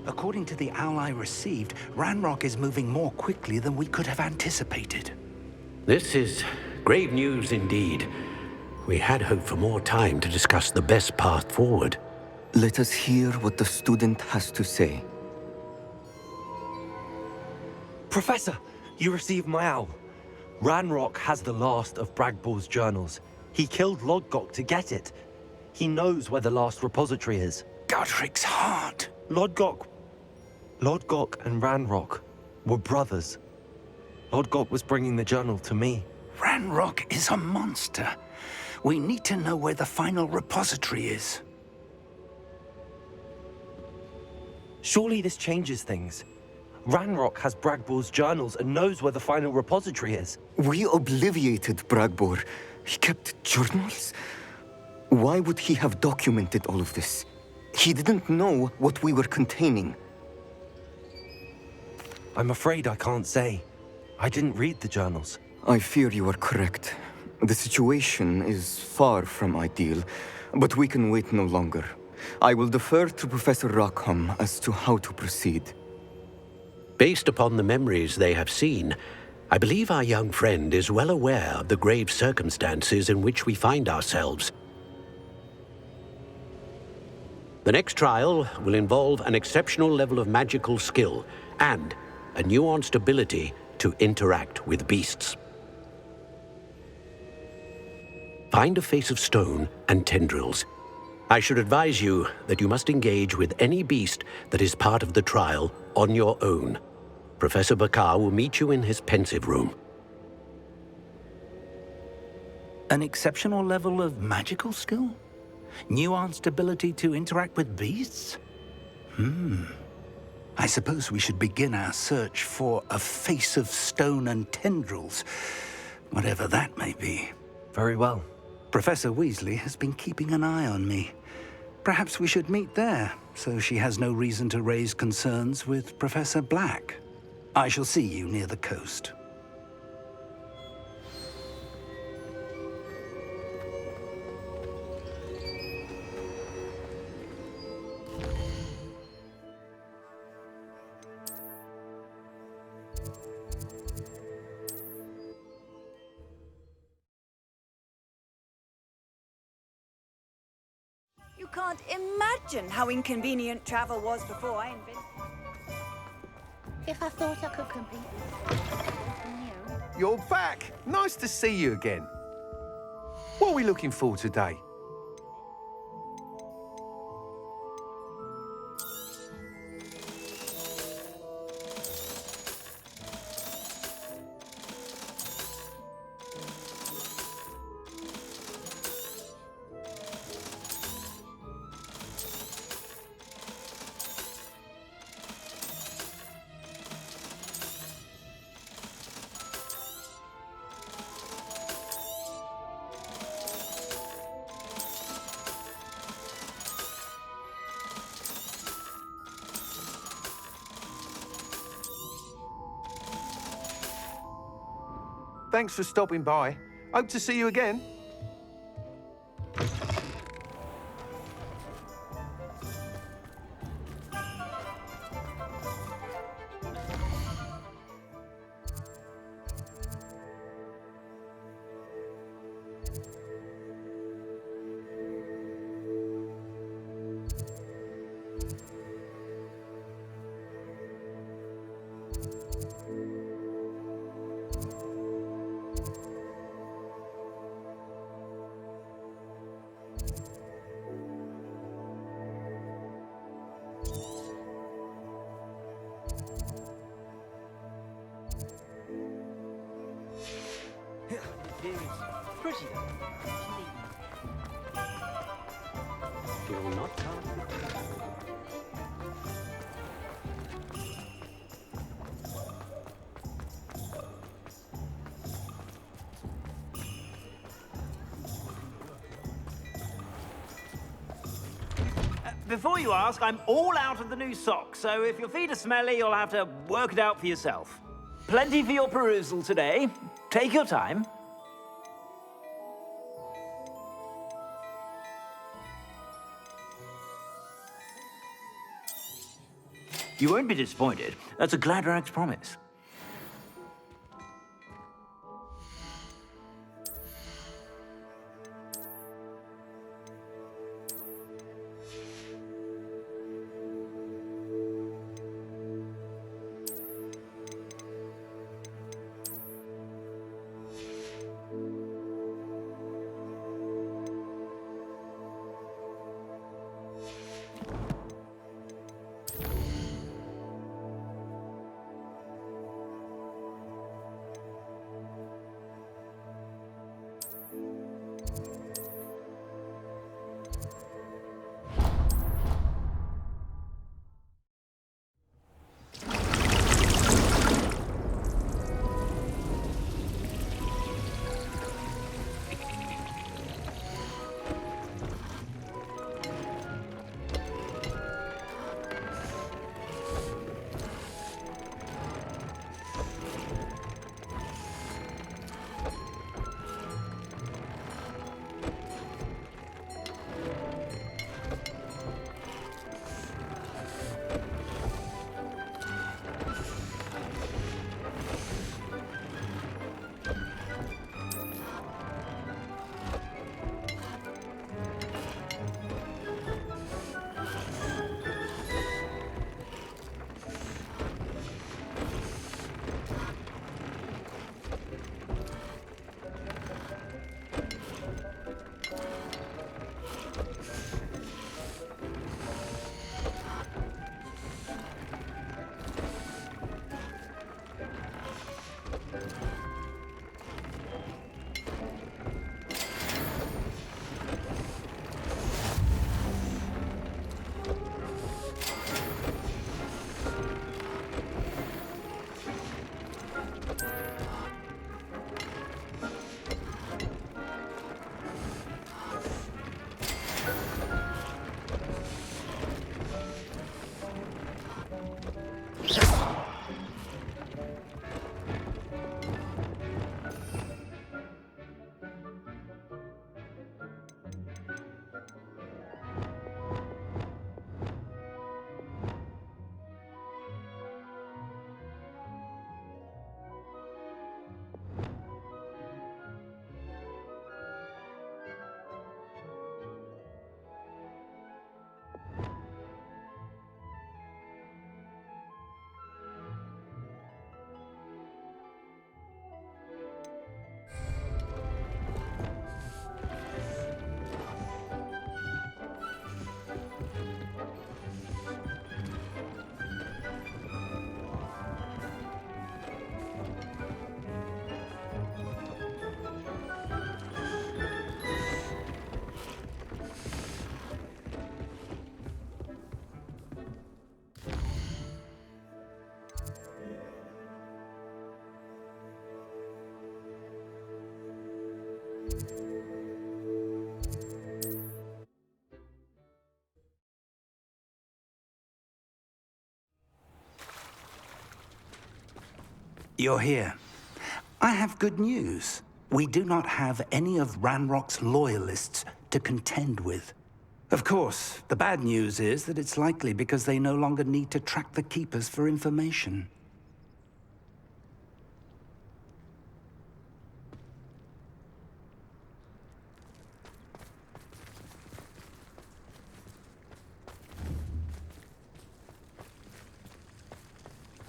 According to the owl I received, Ranrock is moving more quickly than we could have anticipated. This is grave news indeed. We had hoped for more time to discuss the best path forward. Let us hear what the student has to say. Professor, you received my owl. Ranrock has the last of Bragball's journals. He killed Lodgok to get it. He knows where the last repository is. Godric's heart. Lodgok and Ranrock were brothers. Lodgok was bringing the journal to me. Ranrock is a monster. We need to know where the final repository is. Surely this changes things. Ranrock has Bragball's journals and knows where the final repository is. We obliviated Bragbor. He kept journals? Why would he have documented all of this? He didn't know what we were containing. I'm afraid I can't say. I didn't read the journals. I fear you are correct. The situation is far from ideal, but we can wait no longer. I will defer to Professor Rockham as to how to proceed. Based upon the memories they have seen, I believe our young friend is well aware of the grave circumstances in which we find ourselves. The next trial will involve an exceptional level of magical skill and a nuanced ability to interact with beasts. Find a face of stone and tendrils. I should advise you that you must engage with any beast that is part of the trial on your own. Professor Bakar will meet you in his pensive room. An exceptional level of magical skill? Nuanced ability to interact with beasts? I suppose we should begin our search for a face of stone and tendrils, whatever that may be. Very well. Professor Weasley has been keeping an eye on me. Perhaps we should meet there, so she has no reason to raise concerns with Professor Black. I shall see you near the coast. You can't imagine how inconvenient travel was before I invented. If I thought I could compete with you. You're back! Nice to see you again. What are we looking for today? Thanks for stopping by. Hope to see you again. You'll not come. Before you ask, I'm all out of the new socks, so if your feet are smelly, you'll have to work it out for yourself. Plenty for your perusal today. Take your time. You won't be disappointed. That's a Gladrag's promise. You're here. I have good news. We do not have any of Ranrock's loyalists to contend with. Of course, the bad news is that it's likely because they no longer need to track the Keepers for information.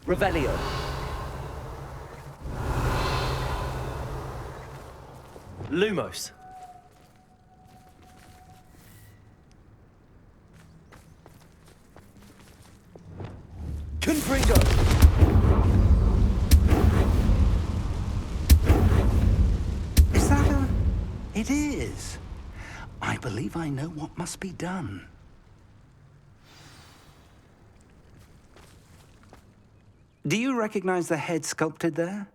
Revelio. Lumos. Confringo. Is that a... It is. I believe I know what must be done. Do you recognize the head sculpted there?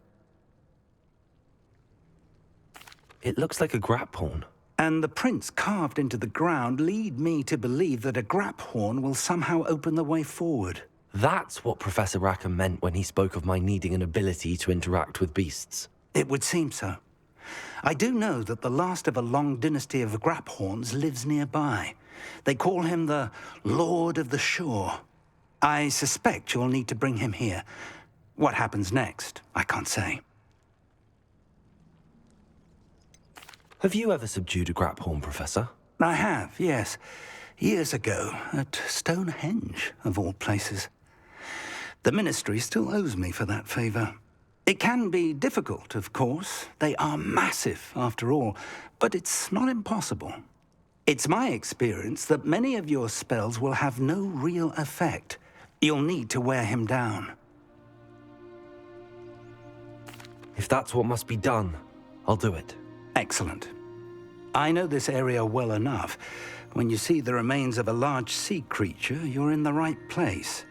It looks like a grap horn. And the prints carved into the ground lead me to believe that a grap horn will somehow open the way forward. That's what Professor Rackham meant when he spoke of my needing an ability to interact with beasts. It would seem so. I do know that the last of a long dynasty of Graphorns lives nearby. They call him the Lord of the Shore. I suspect you'll need to bring him here. What happens next, I can't say. Have you ever subdued a Graphorn, Professor? I have, yes. Years ago, at Stonehenge, of all places. The Ministry still owes me for that favor. It can be difficult, of course. They are massive, after all, but it's not impossible. It's my experience that many of your spells will have no real effect. You'll need to wear him down. If that's what must be done, I'll do it. Excellent. I know this area well enough. When you see the remains of a large sea creature, you're in the right place.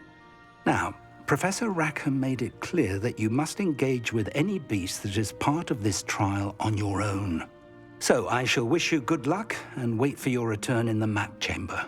Now, Professor Rackham made it clear that you must engage with any beast that is part of this trial on your own. So I shall wish you good luck and wait for your return in the map chamber.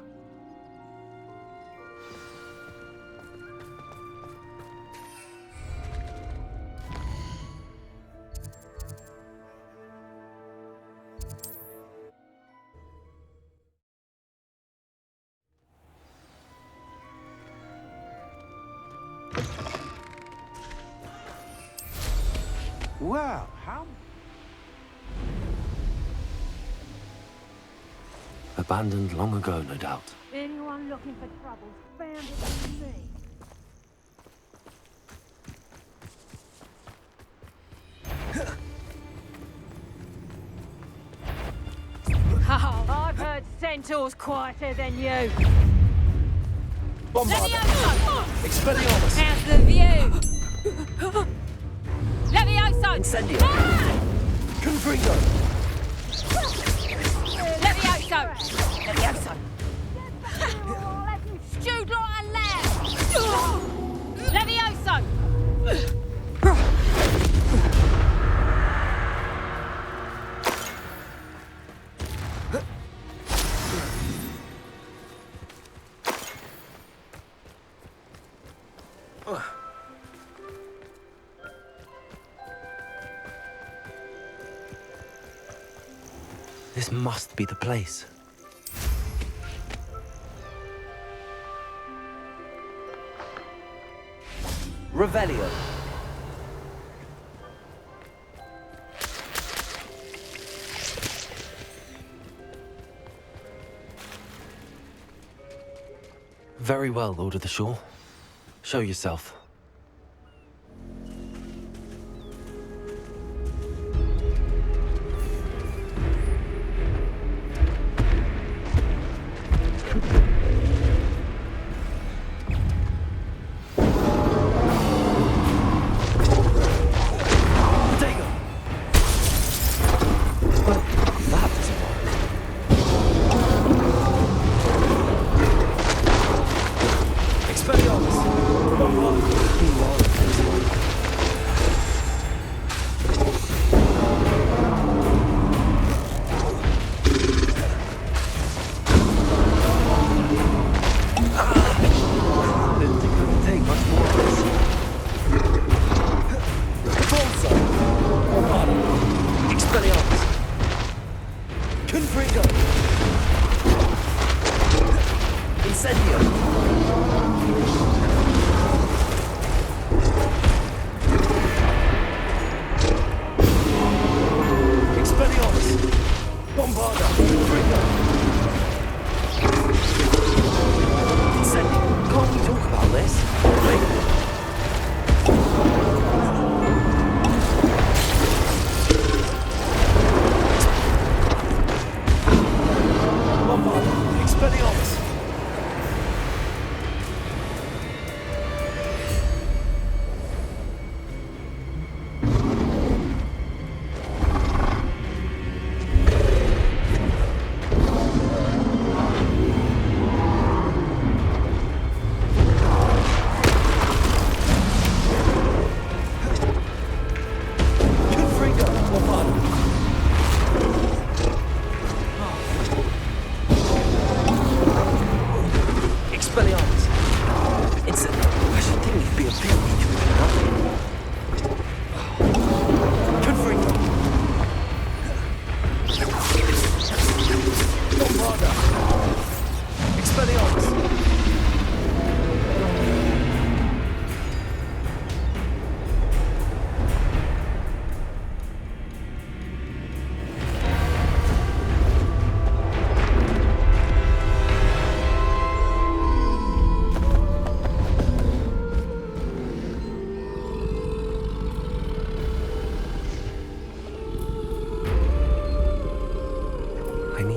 Wow, how... Abandoned long ago, no doubt. Anyone looking for trouble found it in me. Oh, I've heard centaurs quieter than you. Levioso! Expelliarmus! How's the view? Levioso! Incendio! Ah! Confringo! Levioso! Levioso! Stewed like a lamb! Levioso! This must be the place. Revelio. Very well, Lord of the Shore. Show yourself.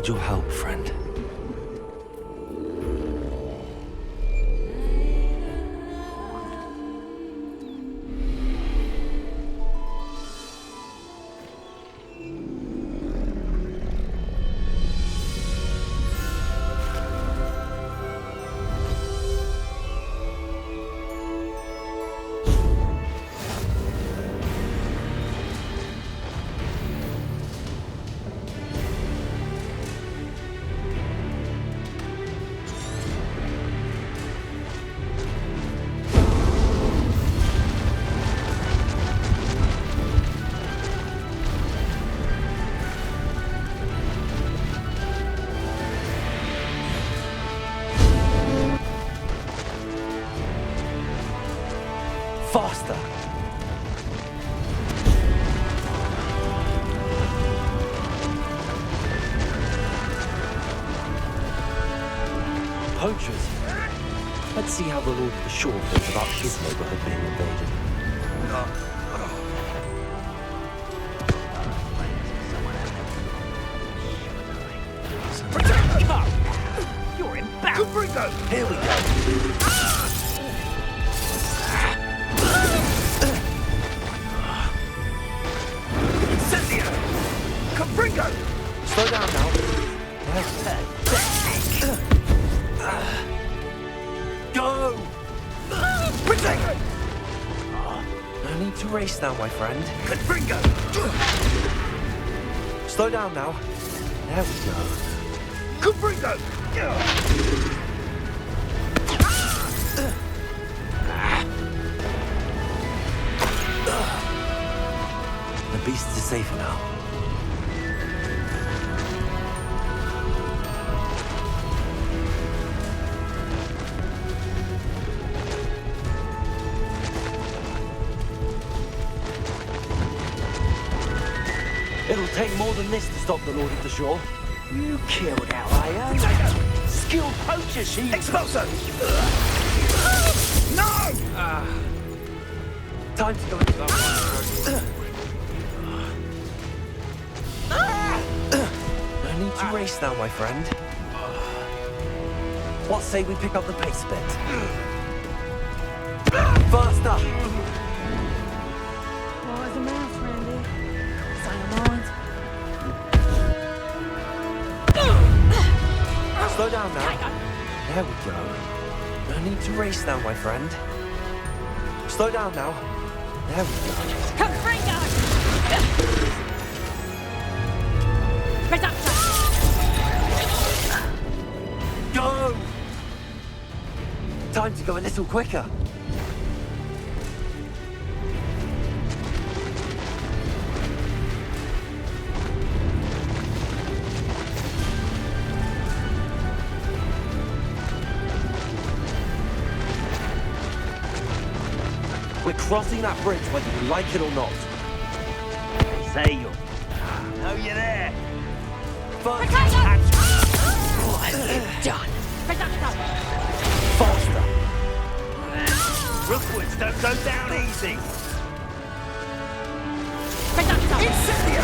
need your help, friend. Faster! Poachers? Let's see how the Lord of the Shore feels about his neighborhood being invaded. Give up! You're embarrassed! Here we go! Slow down now. Go! No need to race now, my friend. Slow down now. There we go. The beast is safer now. It'll take more than this to stop the Lord of the Shore. You killed our skilled poacher, she... Expulso! No! Time to go into that. No need to race now, my friend. What say we pick up the pace a bit? Faster! Wise a mouse, Randy. Silent. Slow down now. There we go. No need to race now, my friend. Slow down now. There we go. Confringo! Reductor! Go! Time to go a little quicker. We're crossing that bridge whether you like it or not. Say you. Know you there. But What have you done? Reductor! faster. Rookwoods don't go down easy. Reductor! Incendio!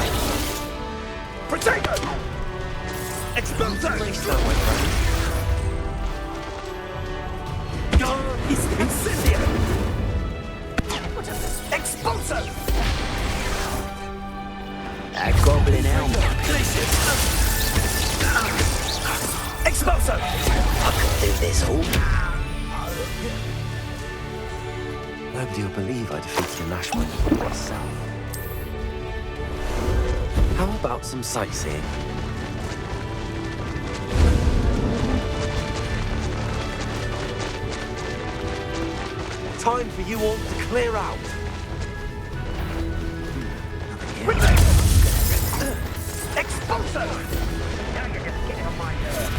Protego! Expulso! Race now, my friend. Go! Incendio! Expulso! That goblin elm. Expulso! I could do this all. Nobody will believe I defeated a Nashman myself. How about some sightseeing? Time for you all to clear out. Expulso! Now you're just getting on my nerves.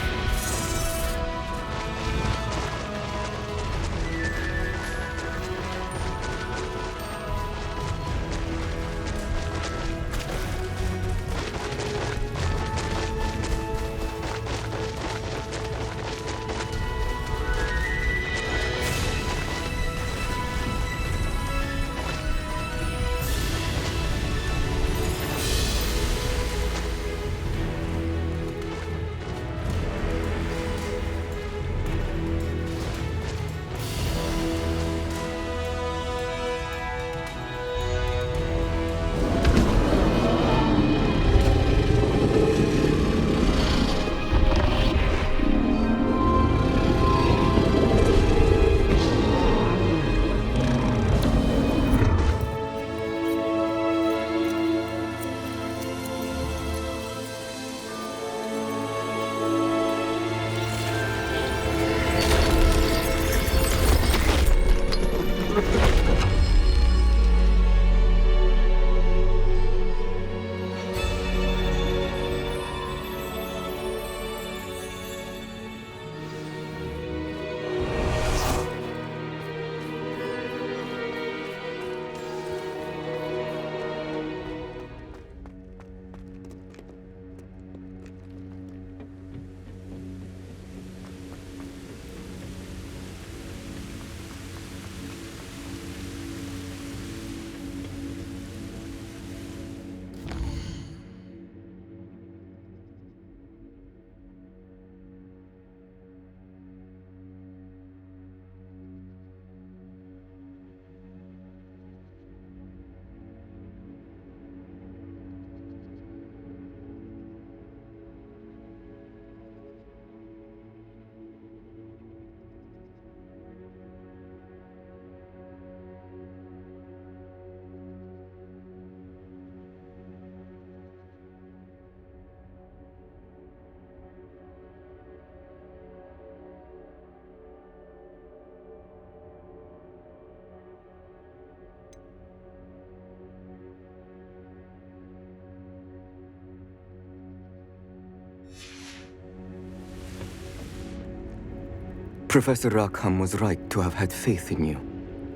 Professor Rackham was right to have had faith in you.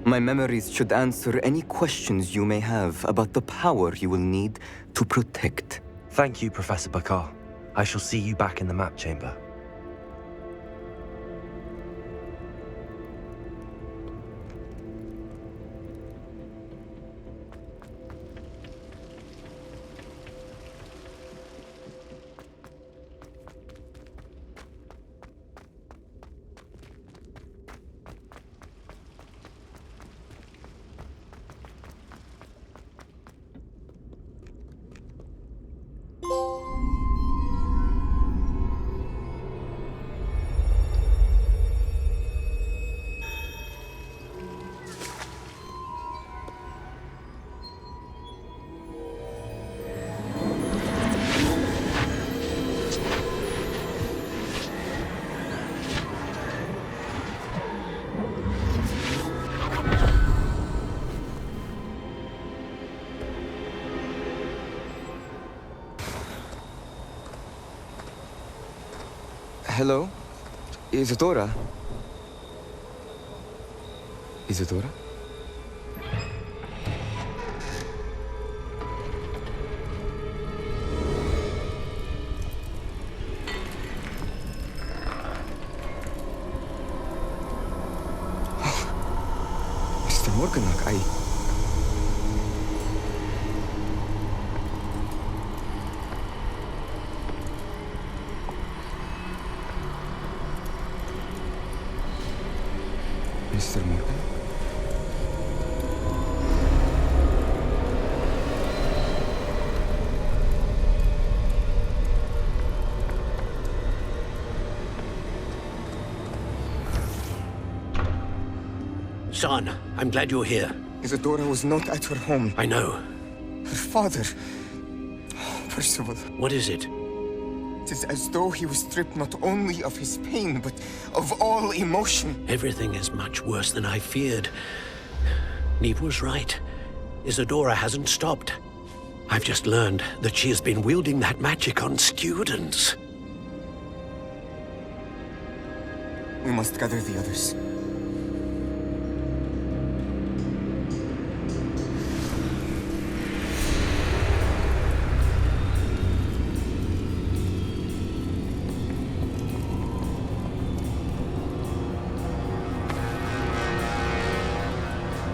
My memories should answer any questions you may have about the power you will need to protect. Thank you, Professor Bakar. I shall see you back in the map chamber. Hello? Isadora? Isadora? Mr. Morganlock, Mr. Morgan? Son, I'm glad you're here. Isadora was not at her home. I know. Her father... Percival. What is it? It is as though he was stripped not only of his pain, but of all emotion. Everything is much worse than I feared. Neve was right. Isadora hasn't stopped. I've just learned that she has been wielding that magic on students. We must gather the others.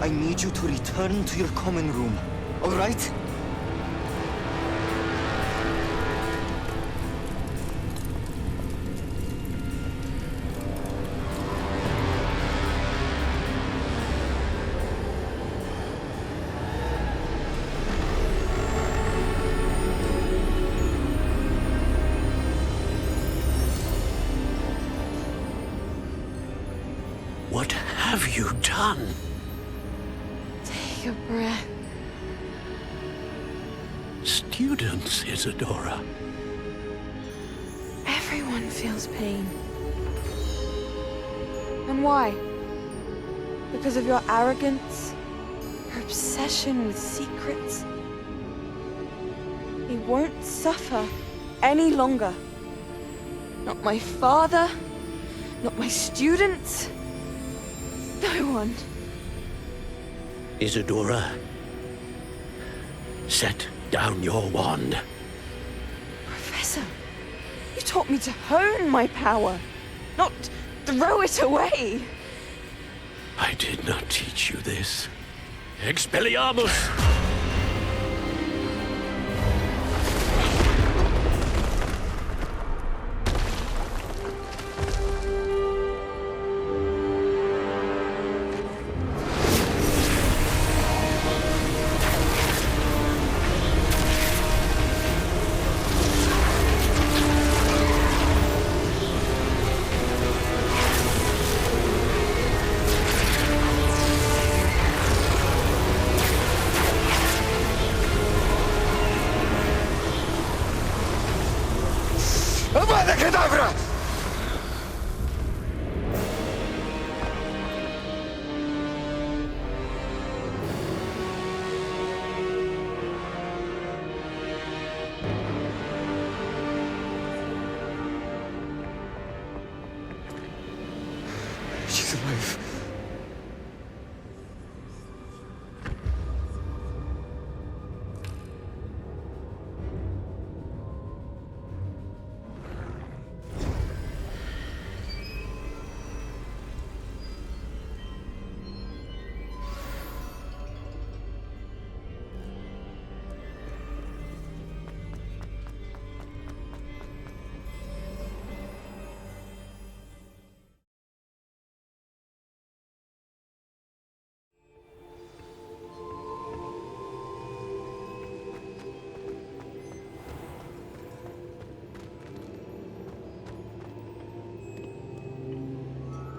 I need you to return to your common room, all right? What have you done? Take a breath. Students, Isadora. Everyone feels pain. And why? Because of your arrogance? Your obsession with secrets? He won't suffer any longer. Not my father, not my students, no one. Isadora, set down your wand. Professor, you taught me to hone my power, not throw it away. I did not teach you this. Expelliarmus! Avada Kedavra!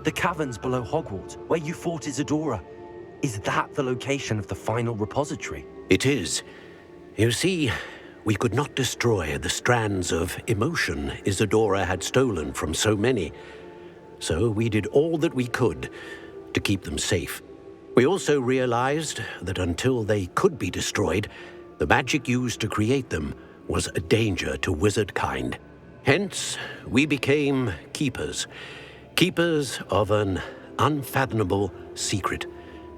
The caverns below Hogwarts, where you fought Isadora. Is that the location of the final repository? It is. You see, we could not destroy the strands of emotion Isadora had stolen from so many. So we did all that we could to keep them safe. We also realized that until they could be destroyed, the magic used to create them was a danger to wizard kind. Hence, we became keepers. Keepers of an unfathomable secret.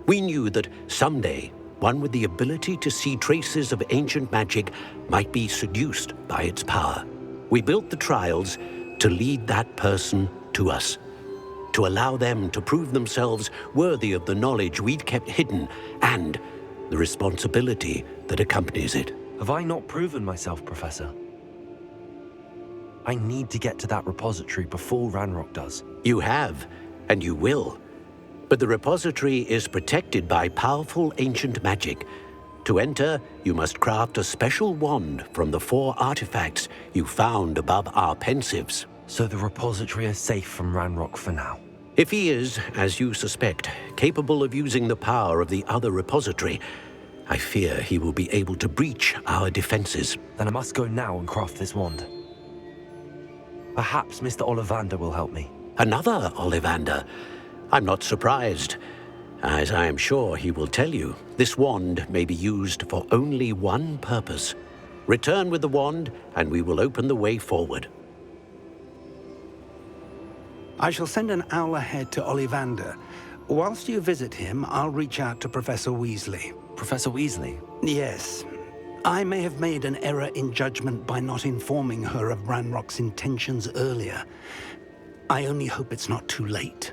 We knew that someday, one with the ability to see traces of ancient magic might be seduced by its power. We built the trials to lead that person to us, to allow them to prove themselves worthy of the knowledge we'd kept hidden and the responsibility that accompanies it. Have I not proven myself, Professor? I need to get to that repository before Ranrock does. You have, and you will. But the repository is protected by powerful ancient magic. To enter, you must craft a special wand from the 4 artifacts you found above our pensives. So the repository is safe from Ranrock for now. If he is, as you suspect, capable of using the power of the other repository, I fear he will be able to breach our defenses. Then I must go now and craft this wand. Perhaps Mr. Ollivander will help me. Another Ollivander? I'm not surprised. As I am sure he will tell you, this wand may be used for only one purpose. Return with the wand, and we will open the way forward. I shall send an owl ahead to Ollivander. Whilst you visit him, I'll reach out to Professor Weasley. Professor Weasley? Yes. I may have made an error in judgment by not informing her of Ranrock's intentions earlier. I only hope it's not too late.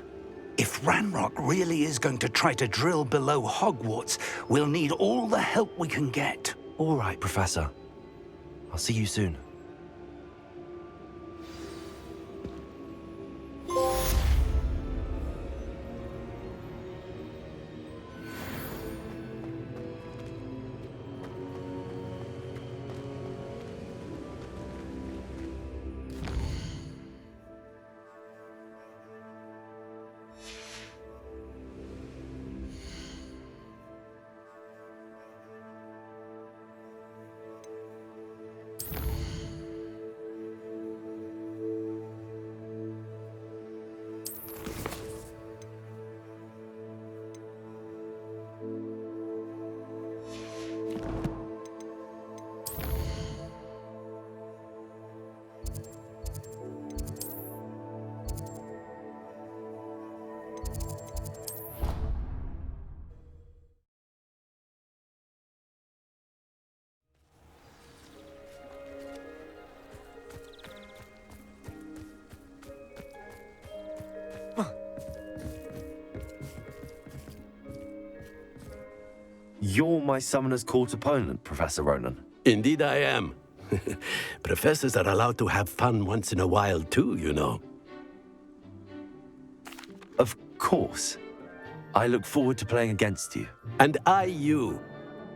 If Ranrock really is going to try to drill below Hogwarts, we'll need all the help we can get. All right, Professor. I'll see you soon. You're my Summoner's Court opponent, Professor Ronan. Indeed I am. Professors are allowed to have fun once in a while too, you know. Of course. I look forward to playing against you. And I you.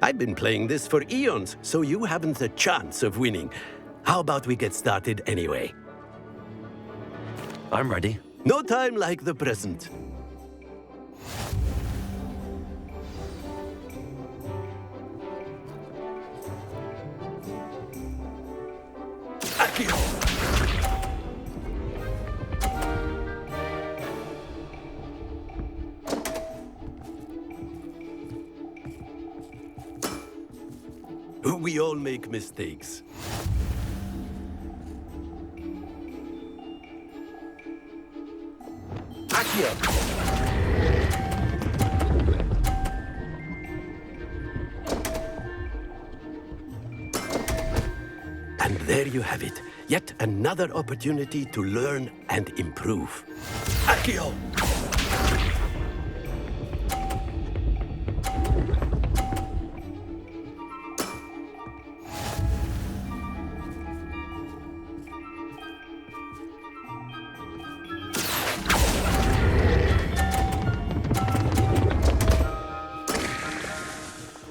I've been playing this for eons, so you haven't a chance of winning. How about we get started anyway? I'm ready. No time like the present. We all make mistakes. And there you have it. Yet another opportunity to learn and improve. Accio!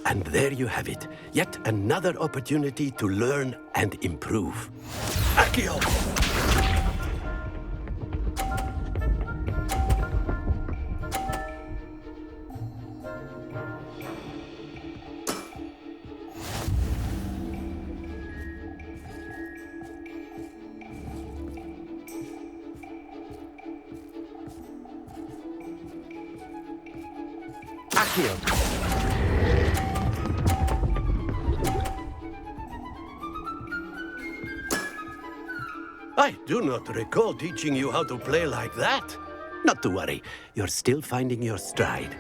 And there you have it. Yet another opportunity to learn and improve. Accio! Accio! I do not recall teaching you how to play like that. Not to worry, you're still finding your stride.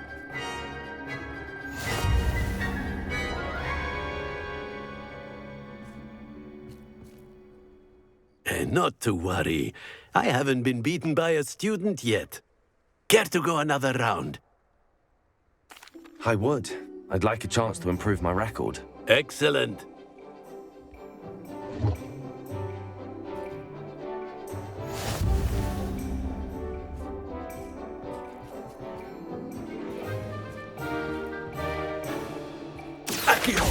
And not to worry, I haven't been beaten by a student yet. Care to go another round? I would. I'd like a chance to improve my record. Excellent. Accio!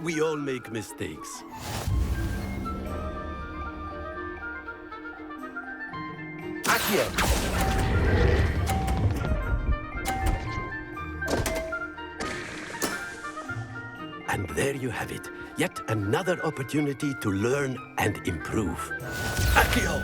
We all make mistakes. Accio! And there you have it. Yet another opportunity to learn and improve. Accio!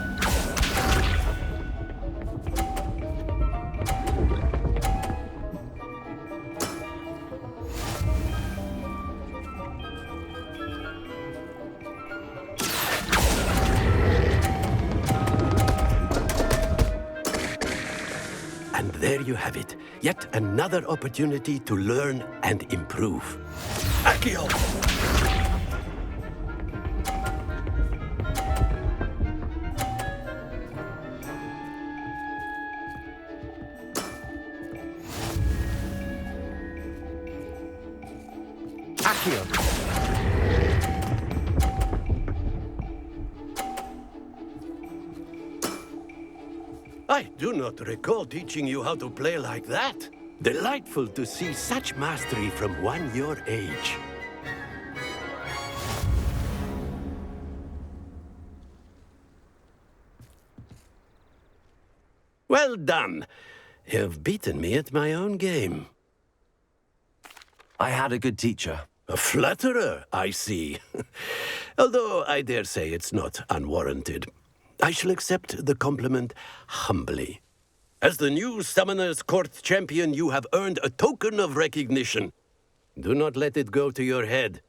And there you have it. Yet another opportunity to learn and improve. Accio! Accio! I do not recall teaching you how to play like that. Delightful to see such mastery from one your age. Well done. You've beaten me at my own game. I had a good teacher. A flatterer, I see. Although I dare say it's not unwarranted. I shall accept the compliment humbly. As the new Summoner's Court champion, you have earned a token of recognition. Do not let it go to your head.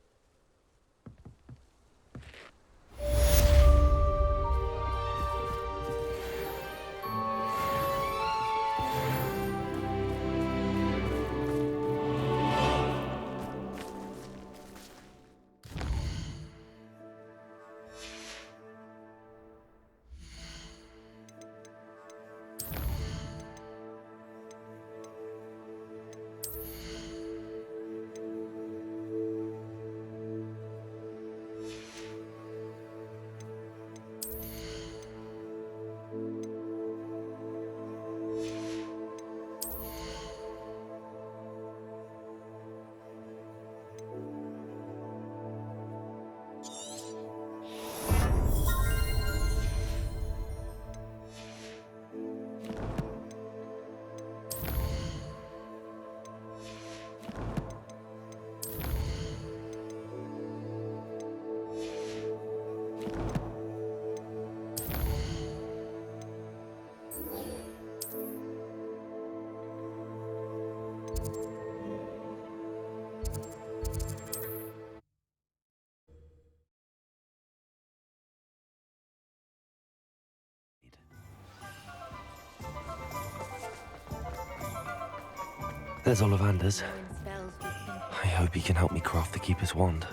There's Ollivander's. I hope he can help me craft the Keeper's wand.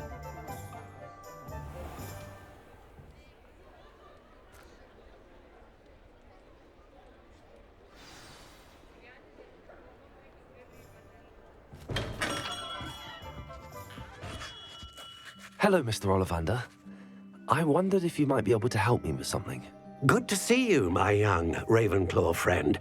Hello, Mr. Ollivander. I wondered if you might be able to help me with something. Good to see you, my young Ravenclaw friend.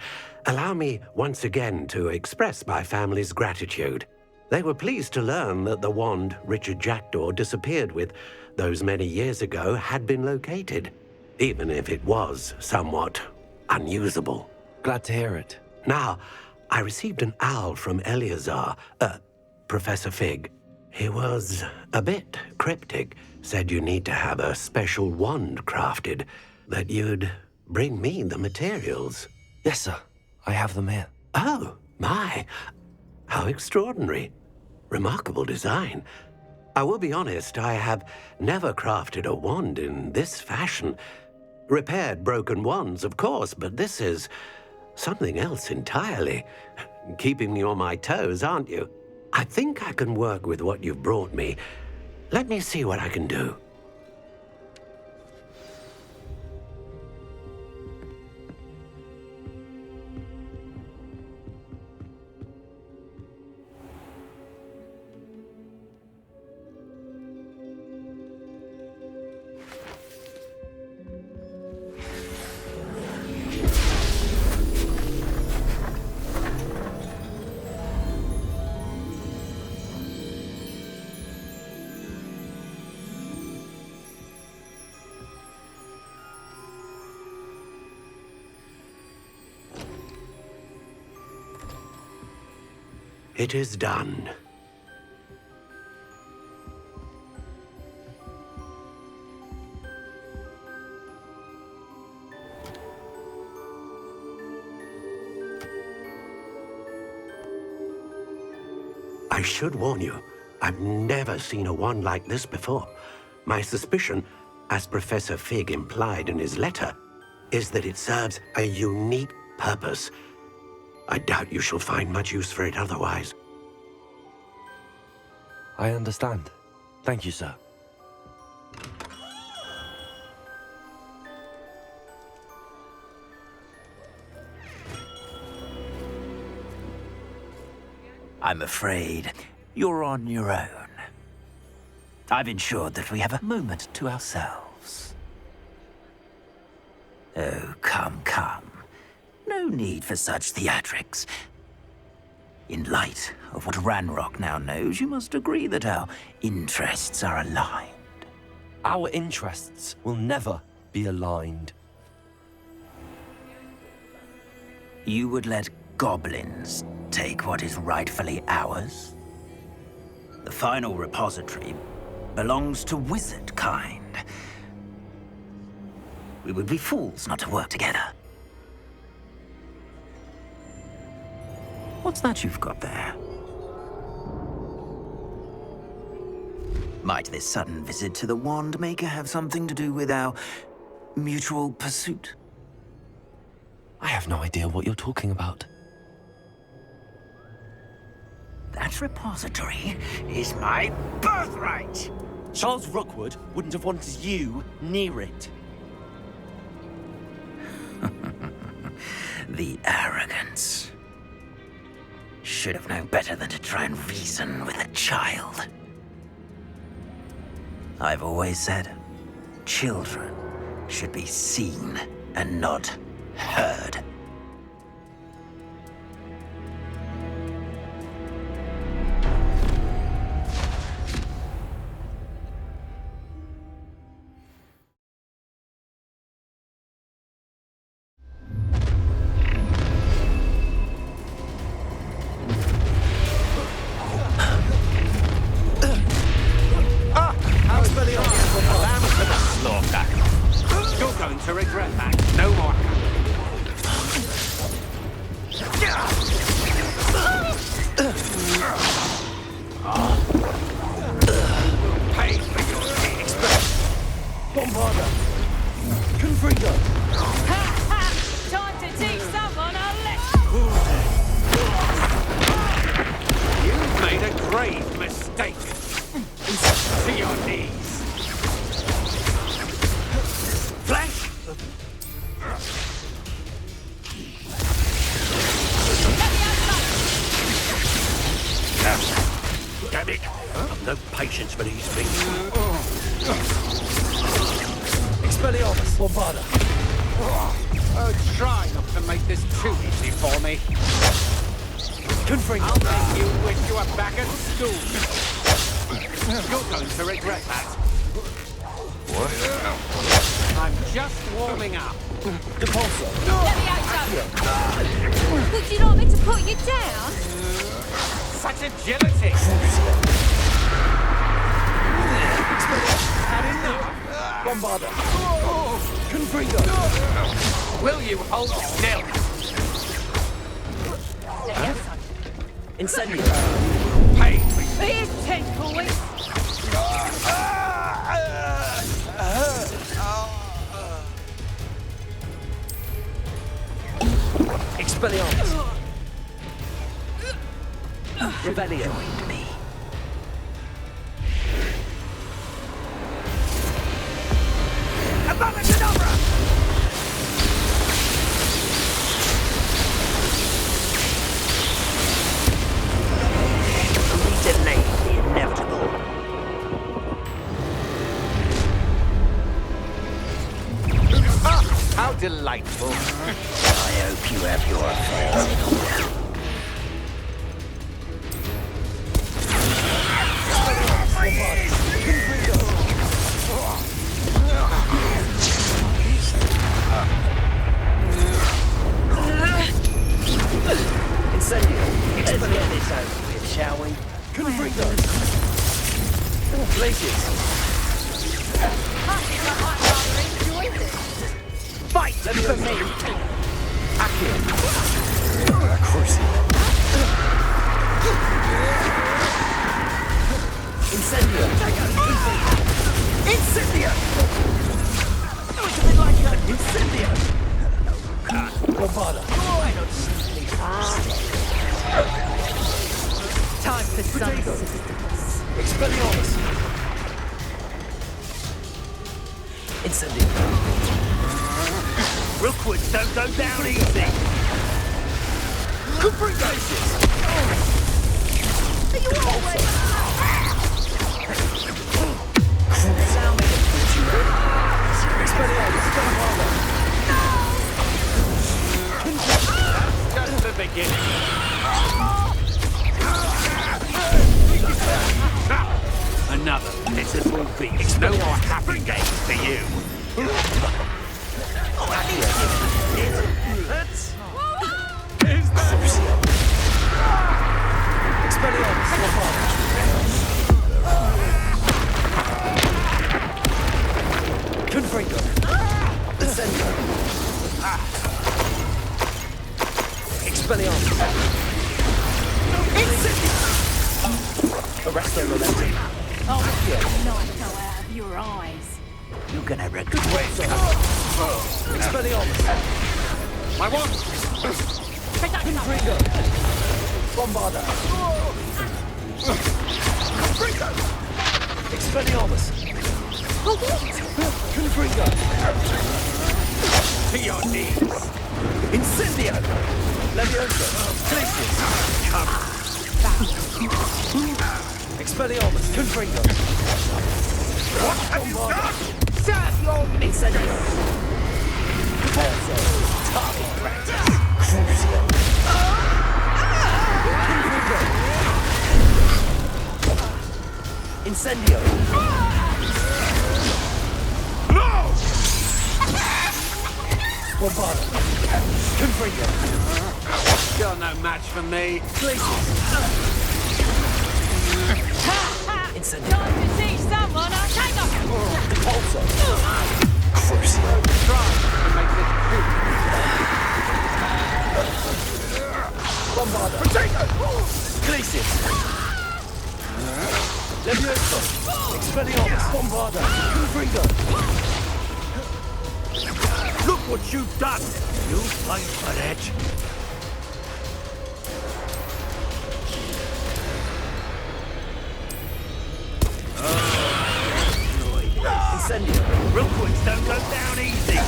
Allow me once again to express my family's gratitude. They were pleased to learn that the wand Richard Jackdaw disappeared with those many years ago had been located, even if it was somewhat unusable. Glad to hear it. Now, I received an owl from Eleazar, Professor Fig. He was a bit cryptic, said you need to have a special wand crafted, that you'd bring me the materials. Yes, sir. I have them here. Oh, my. How extraordinary. Remarkable design. I will be honest, I have never crafted a wand in this fashion. Repaired broken wands, of course, but this is something else entirely. Keeping me on my toes, aren't you? I think I can work with what you've brought me. Let me see what I can do. It is done. I should warn you, I've never seen a wand like this before. My suspicion, as Professor Fig implied in his letter, is that it serves a unique purpose. I doubt you shall find much use for it otherwise. I understand. Thank you, sir. I'm afraid you're on your own. I've ensured that we have a moment to ourselves. Oh, come, come. No need for such theatrics. In light of what Ranrock now knows, you must agree that our interests are aligned. Our interests will never be aligned. You would let goblins take what is rightfully ours? The final repository belongs to wizard kind. We would be fools not to work together. What's that you've got there? Might this sudden visit to the Wand Maker have something to do with our mutual pursuit? I have no idea what you're talking about. That repository is my birthright! Charles Rookwood wouldn't have wanted you near it. The arrogance. Should have known better than to try and reason with a child. I've always said, children should be seen and not heard. Time to teach someone a lesson! You've made a grave mistake. To your knees. Flesh! Damn it! I've no patience for these things. Expelliarmus, Bombarda. Oh, try not to make this too easy for me. Confringo. I'll make you wish you were back at school. You're going to regret that. What? I'm just warming up. Depulso. Would you like me to put you down? Such agility. Had enough. Bombarda. Confringo. Will you hold still? Incendio. Hey. Here's 10 points. Expelliarmus. Revelio. Delay the inevitable. How delightful. I hope you have your affairs in order. Incendio. Let's get this over with, shall we? Confringo. Glacius. Fight for me! Accio. Crucial. Incendio. Incendio! Oh, it's a bit like an incendio! Bombarda. Time for some assistance. Expelliarmus. Incendio. Rookwoods don't go down easy! Confringations. Are you always... Expelliarmus. Bombarda. Just the beginning. Another pitiful beast. No more happy games for you. Expelliarmus. Bombarda. Confringo. Incendio. Expelliarmus. Arresto momentum. Oh, light go out of your eyes. You're gonna regret Expelliarmus. My wand! Confringo. Bombarda. Expelliarmus. Confringo. To your knees! Incendio. Leviosa. Glacius. Expelliarmus. Confringo. What have you done? Serve your Incendio. Depulso. Target practice. Confringo. Incendio. No! Bombarda. Confringo. You're no match for me. Glacius. Incendio. Time to teach someone a tango. Depulso. Try to make this cute. Bombarda. Glacius. Leviosa. Expelliarmus. Bombarda. Confringo. Look what you've done! You'll pay for it! Incendio. Rookwoods don't go down easy!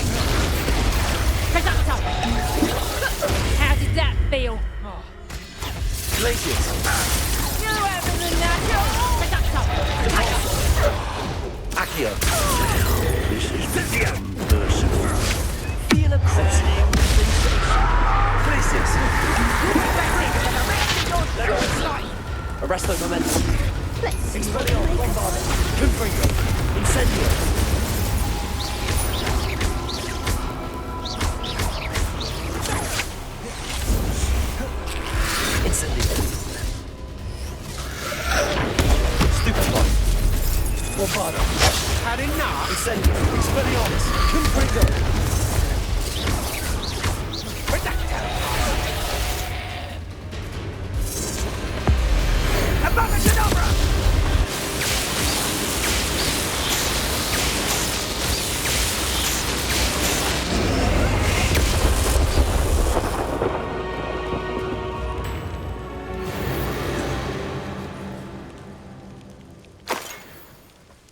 Producto. How did that feel? Glacius. You having the natural? Producto. Accio. This is personal. Feel a burning sensation. Glacius. Arresto momentum. Expelliarmus, bombarded. Confringo. Incendio. Incendio. Stupefy. Bombardo. Had enough? Incendio. Expelliarmus. Confringo.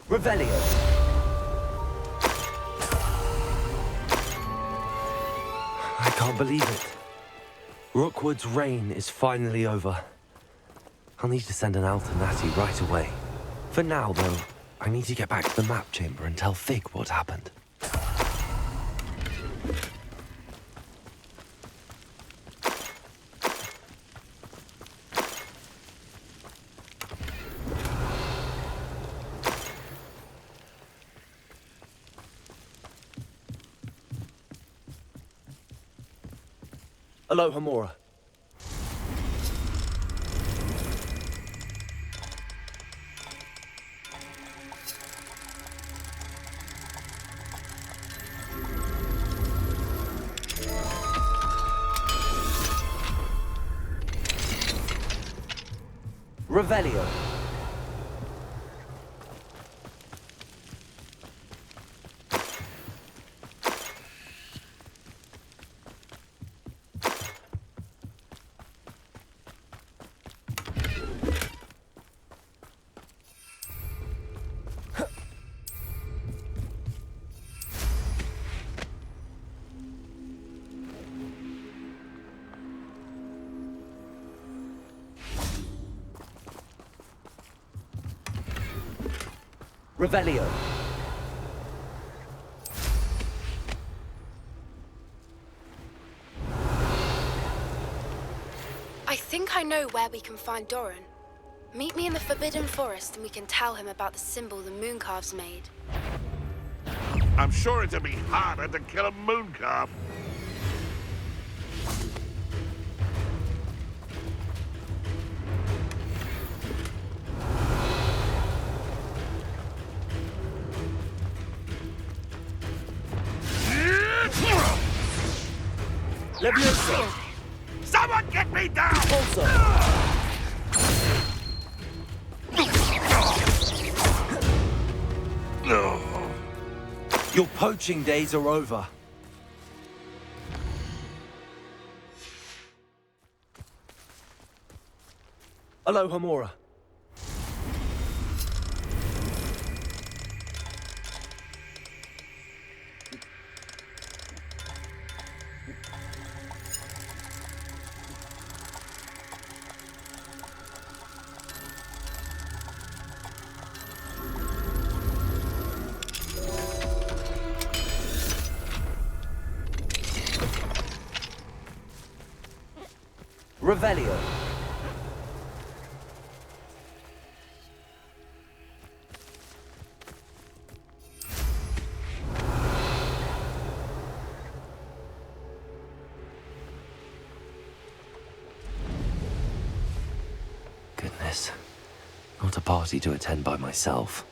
Revelio. I can't believe it. Rookwood's reign is finally over. I'll need to send an owl to Natty right away. For now, though, I need to get back to the map chamber and tell Fig what happened. Aloha, Mora. Revelio. Revelio. I think I know where we can find Doran. Meet me in the Forbidden Forest and we can tell him about the symbol the Mooncalves made. I'm sure it'd be harder to kill a mooncalf. Leviosa. Someone get me down! Also. Your poaching days are over. Aloha, Mora. Revelio. Goodness. Not a party to attend by myself.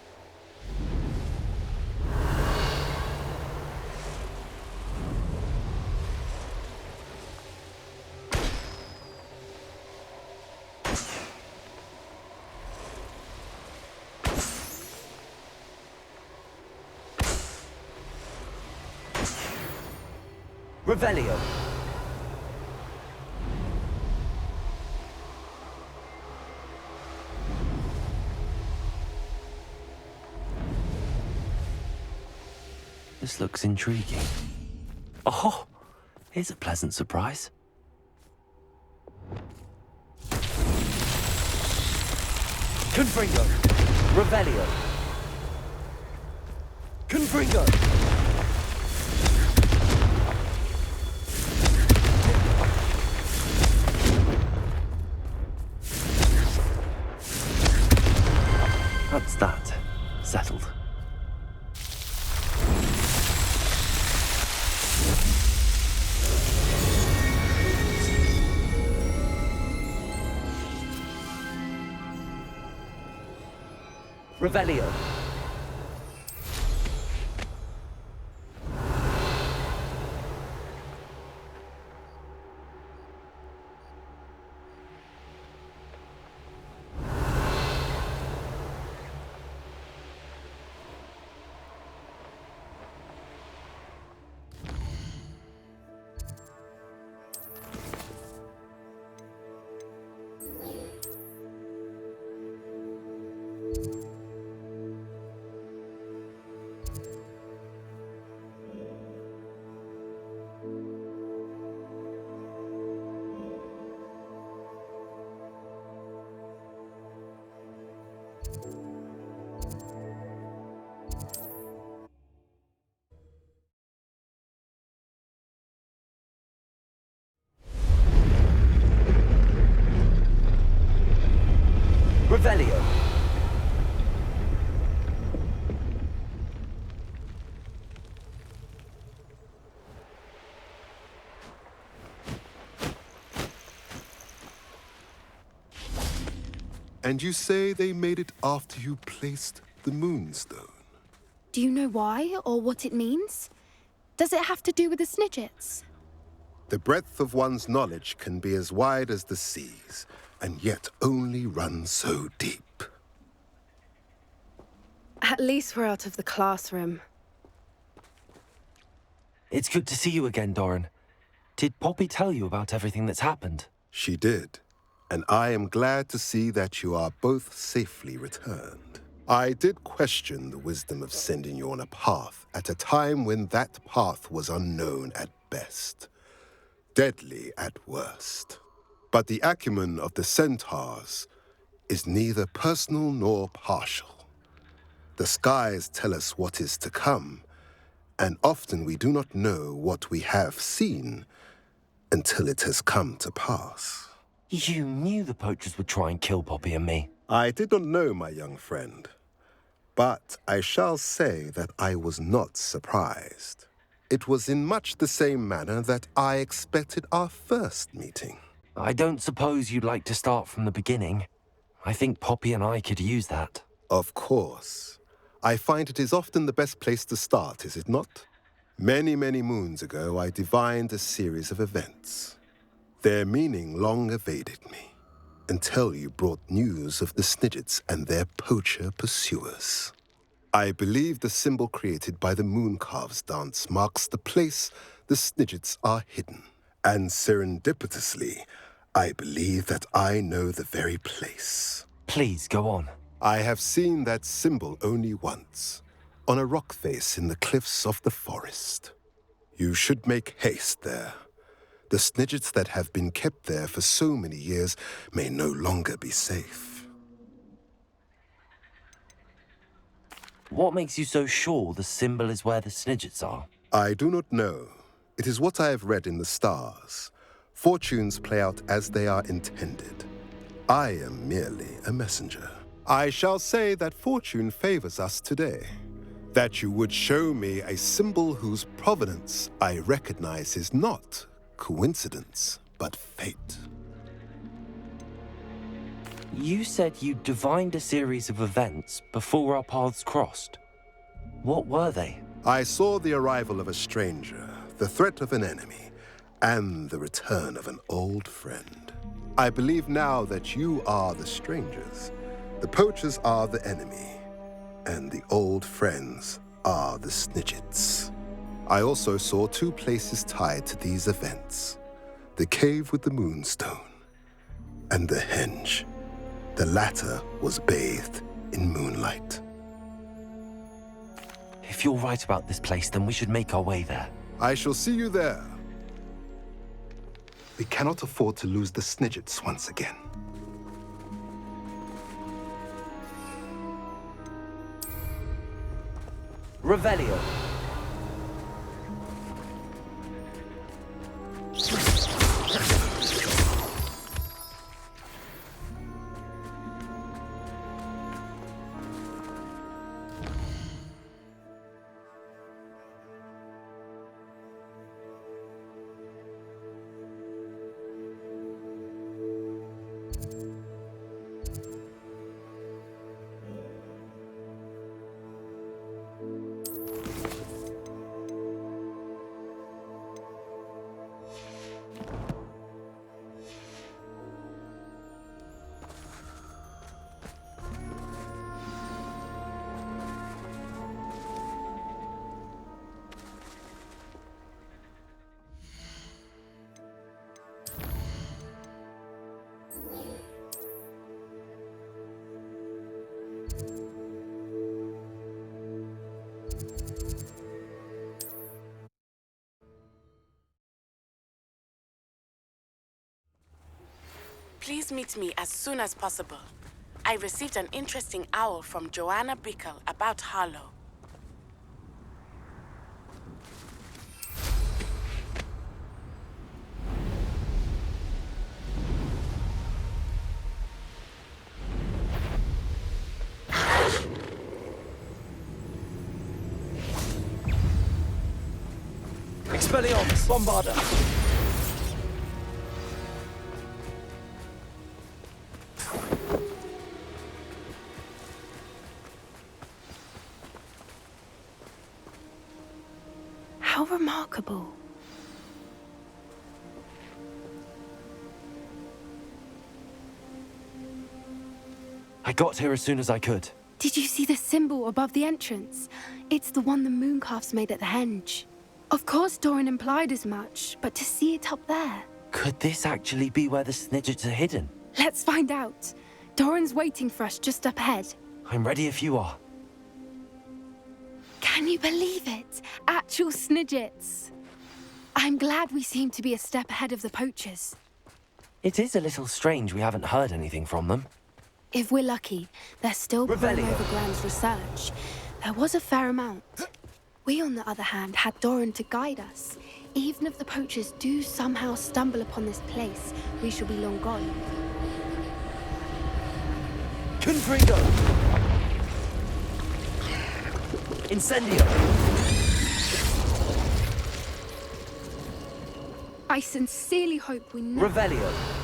Revelio. This looks intriguing. Oh, here's a pleasant surprise. Confringo. Revelio. Confringo. Revelio. Revelio. And you say they made it after you placed the Moonstone? Do you know why or what it means? Does it have to do with the Snidgets? The breadth of one's knowledge can be as wide as the seas, and yet only run so deep. At least we're out of the classroom. It's good to see you again, Doran. Did Poppy tell you about everything that's happened? She did, and I am glad to see that you are both safely returned. I did question the wisdom of sending you on a path at a time when that path was unknown at best, deadly at worst. But the acumen of the centaurs is neither personal nor partial. The skies tell us what is to come, and often we do not know what we have seen until it has come to pass. You knew the poachers would try and kill Poppy and me. I did not know, my young friend, but I shall say that I was not surprised. It was in much the same manner that I expected our first meeting. I don't suppose you'd like to start from the beginning. I think Poppy and I could use that. Of course. I find it is often the best place to start, is it not? Many, many moons ago, I divined a series of events. Their meaning long evaded me, until you brought news of the Snidgets and their poacher pursuers. I believe the symbol created by the Mooncalves dance marks the place the Snidgets are hidden. And serendipitously, I believe that I know the very place. Please, go on. I have seen that symbol only once, on a rock face in the cliffs of the forest. You should make haste there. The Snidgets that have been kept there for so many years may no longer be safe. What makes you so sure the symbol is where the Snidgets are? I do not know. It is what I have read in the stars. Fortunes play out as they are intended. I am merely a messenger. I shall say that fortune favors us today. That you would show me a symbol whose provenance I recognize is not coincidence, but fate. You said you divined a series of events before our paths crossed. What were they? I saw the arrival of a stranger, the threat of an enemy, and the return of an old friend. I believe now that you are the strangers. The poachers are the enemy, and the old friends are the Snidgets. I also saw two places tied to these events: the cave with the Moonstone and the henge. The latter was bathed in moonlight. If you're right about this place, then we should make our way there. I shall see you there. We cannot afford to lose the Snidgets once again. Revelio. Please meet me as soon as possible. I received an interesting owl from Joanna Bickle about Harlow. Expelliarmus, Bombarda! How remarkable. I got here as soon as I could. Did you see the symbol above the entrance? It's the one the Mooncalfs made at the henge. Of course Doran implied as much, but to see it up there... Could this actually be where the Snidgets are hidden? Let's find out. Doran's waiting for us just up ahead. I'm ready if you are. Can you believe it? Actual Snidgets. I'm glad we seem to be a step ahead of the poachers. It is a little strange we haven't heard anything from them. If we're lucky, they're still poring Revelio. over Graham's research. There was a fair amount. We, on the other hand, had Doran to guide us. Even if the poachers do somehow stumble upon this place, we shall be long gone. Confringo! Incendio! I sincerely hope we never... Revelio!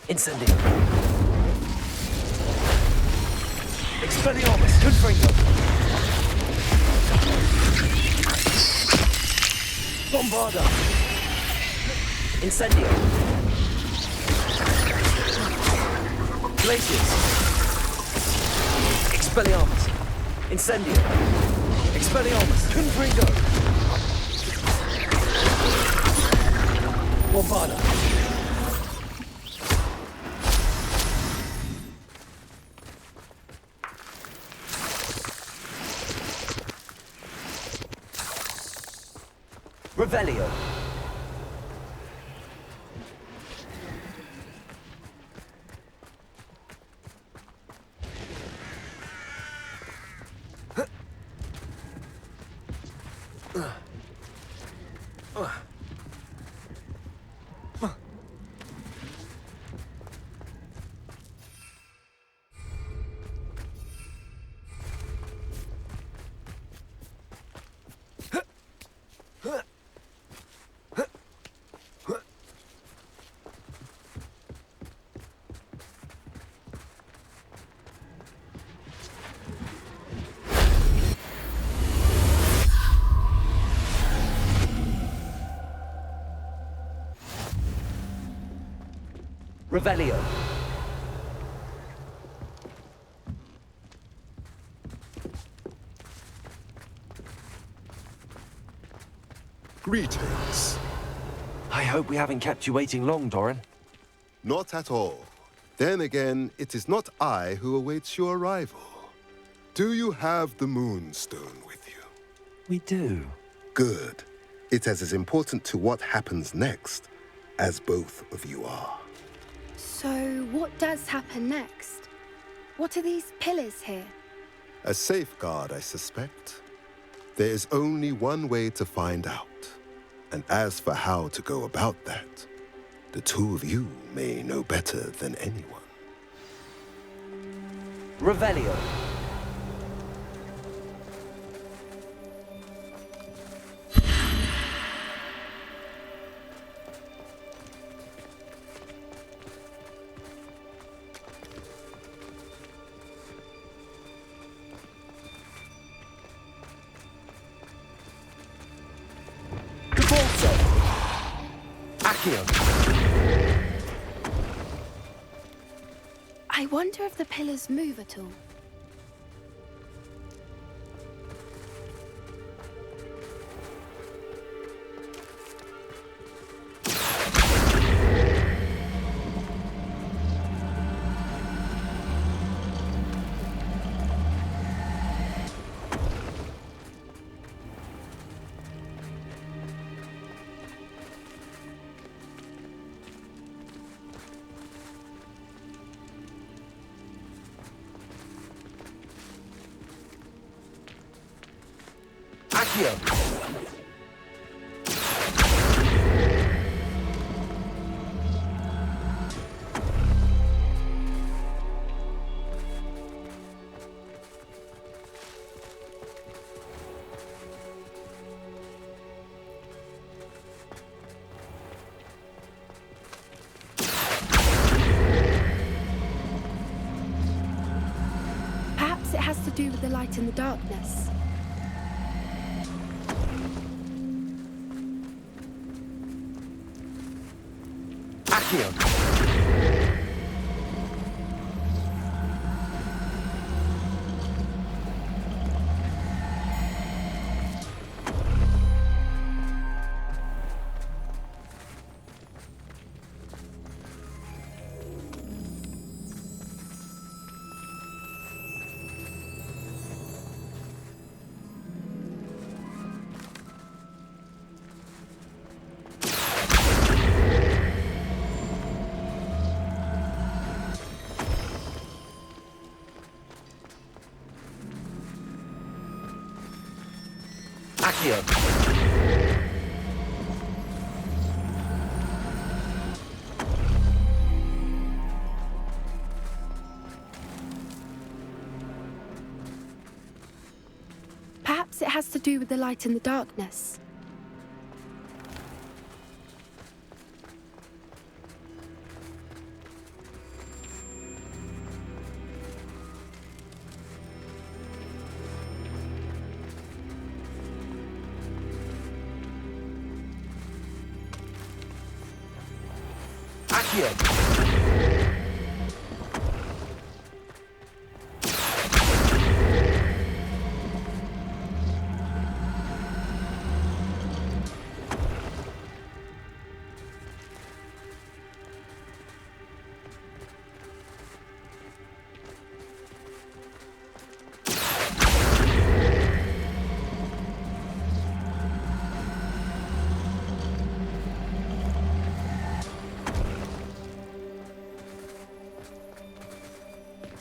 Incendio! Expelliarmus! Confringo! Bombarda! Incendio! Glaciers! Expelliarmus! Incendio! Expelliarmus! Confringo! Bombarda! Revelio. Revelio. Greetings. I hope we haven't kept you waiting long, Doran. Not at all. Then again, it is not I who awaits your arrival. Do you have the Moonstone with you? We do. Good. It is as important to what happens next as both of you are. So, what does happen next? What are these pillars here? A safeguard, I suspect. There is only one way to find out. And as for how to go about that, the two of you may know better than anyone. Revelio. I wonder if the pillars move at all. Accio! Perhaps it has to do with the light in the darkness. Accio! Accio! Perhaps it has to do with the light in the darkness. Accio!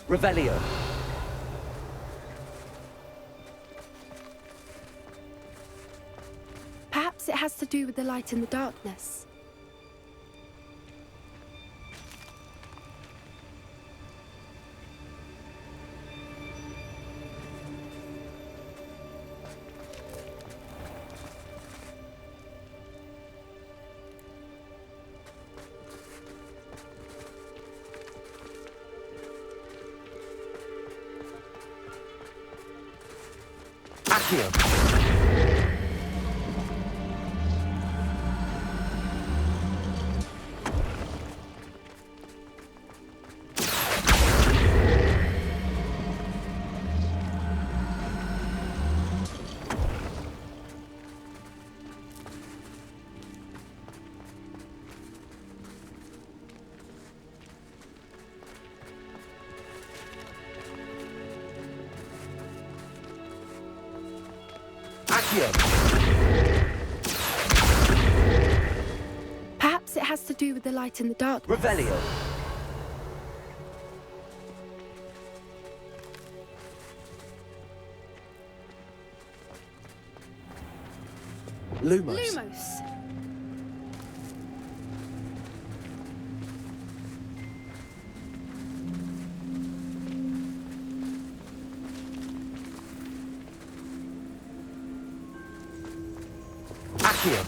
Revelio. Perhaps it has to do with the light in the darkness. Accio! Accio! Perhaps it has to do with the light in the darkness. Revelio. Lumos. Lumos. Accio!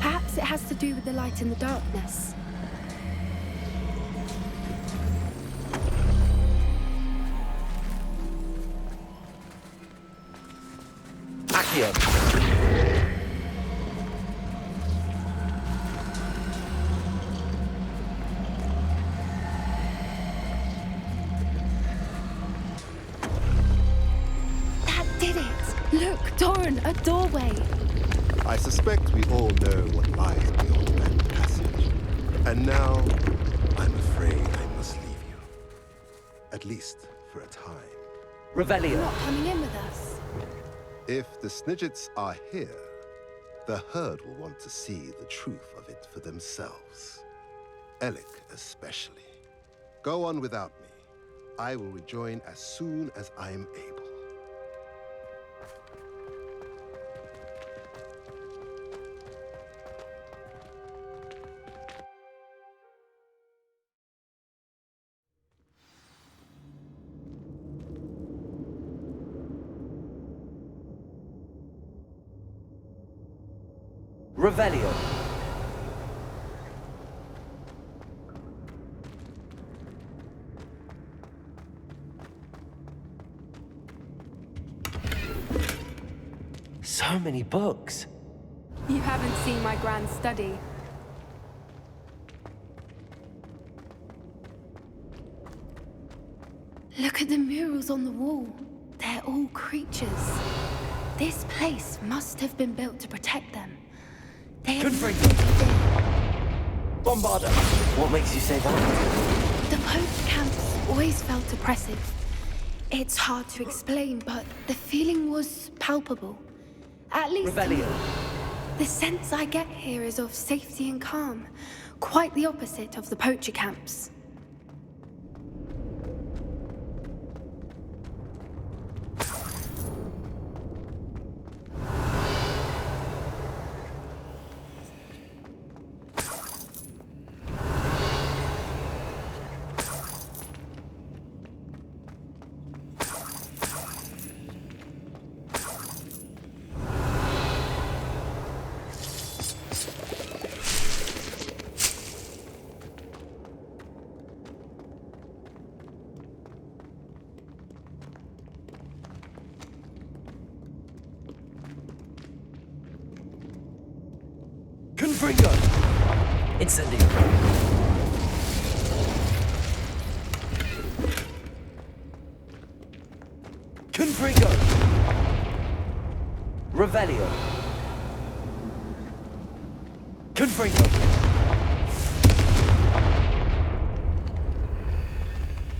Perhaps it has to do with the light in the darkness. Accio! Doran, a doorway. I suspect we all know what lies beyond that passage. And now, I'm afraid I must leave you. At least for a time. Revelio. You're not coming in with us. If the Snidgets are here, the herd will want to see the truth of it for themselves. Alec especially. Go on without me. I will rejoin as soon as I am able. Revelio. So many books. You haven't seen my grand study. Look at the murals on the wall. They're all creatures. This place must have been built to protect them. They have nothing to fear. Bombarda. What makes you say that? The Pope's camps always felt oppressive. It's hard to explain, but the feeling was palpable. At least to me. Revelio. The sense I get here is of safety and calm. Quite the opposite of the poacher camps. Confringo! Incendio! Confringo! Revelio! Confringo!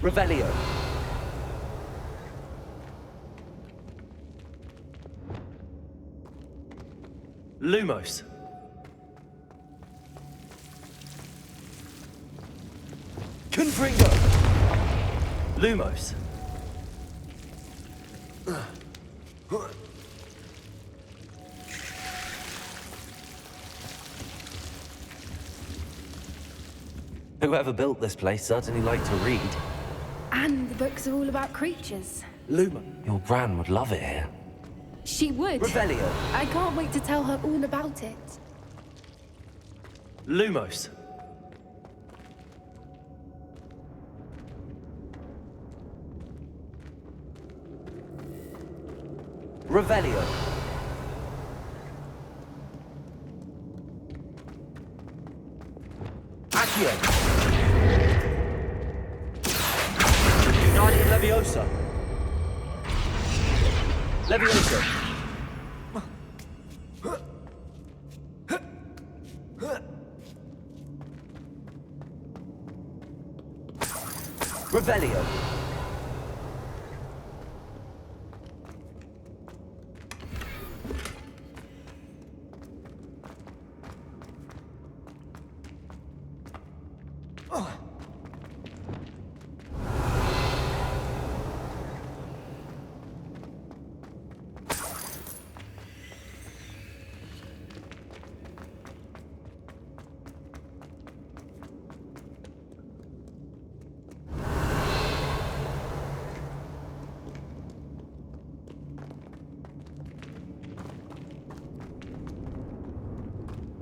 Revelio! Lumos! Confringo! Lumos! Whoever built this place certainly liked to read. And the books are all about creatures. Luma, your Gran would love it here. She would. Revelio! I can't wait to tell her all about it. Lumos! Revelio! Accio! Guardian Leviosa! Leviosa! Revelio!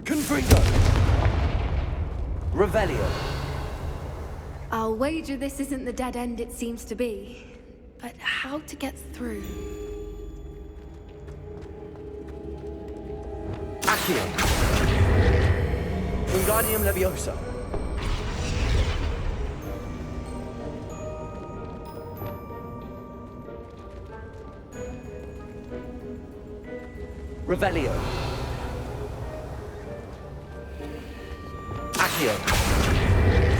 Confringo! Revelio! I'll wager this isn't the dead end it seems to be. But how to get through? Accio! Wingardium Leviosa! Revelio. Accio.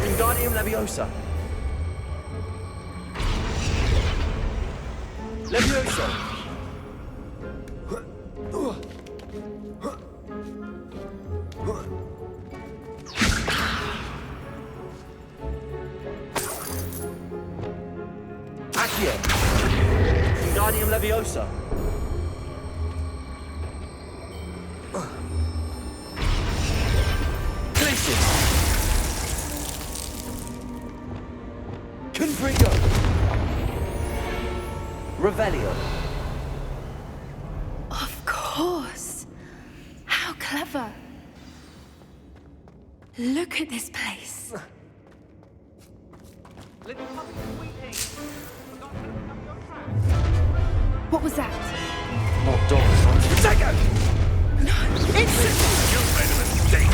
Wingardium Leviosa. Leviosa. Accio. Wingardium Leviosa. Glacius. Confringo. Revelio. Of course. How clever. Look at this place. What was that? Not doors. Second! No, it's... You made a mistake.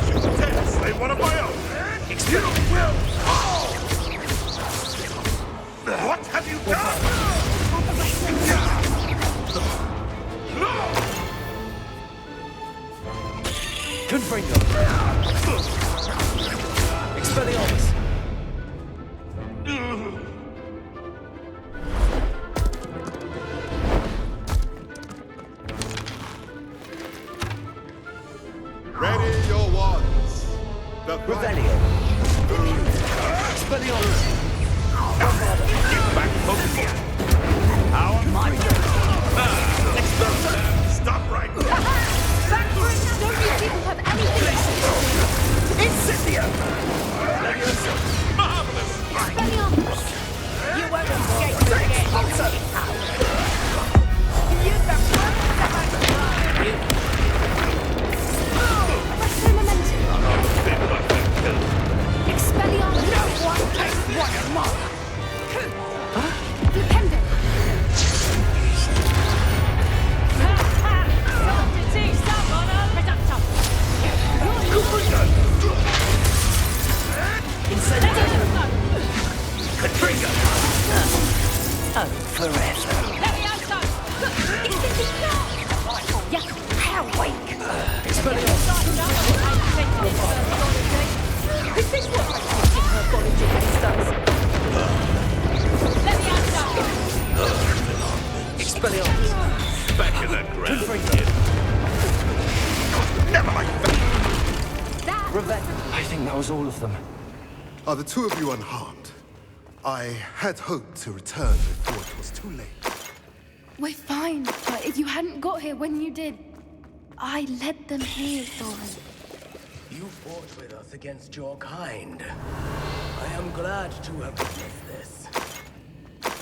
You dare slay one of my own. You will fall! What have you done? Confringo. Expelliarmus. Ready your wands. The Revelio. Expelliarmus. Get back focus here. How my Stop right there. Backwards! Don't you people have anything? Incendio! Leviosa. Marvelous. Expelliarmus! You won't escape me again. Use the Retro momentum! Expelliarmus! No one takes one more. Flipendo! Time to teach someone a reductor. Confringo. Oh, forever. Leviosa. Yeah, how wake! Is this what my teaching herbology against us? Leviosa. Expelliarmus. Back in that ground. Confringo. Never like that. Revelio. I think that was all of them. Are the two of you unharmed? I had hoped to return before it was too late. We're fine, but if you hadn't got here when you did, I led them here, Thorin. You fought with us against your kind. I am glad to have witnessed this.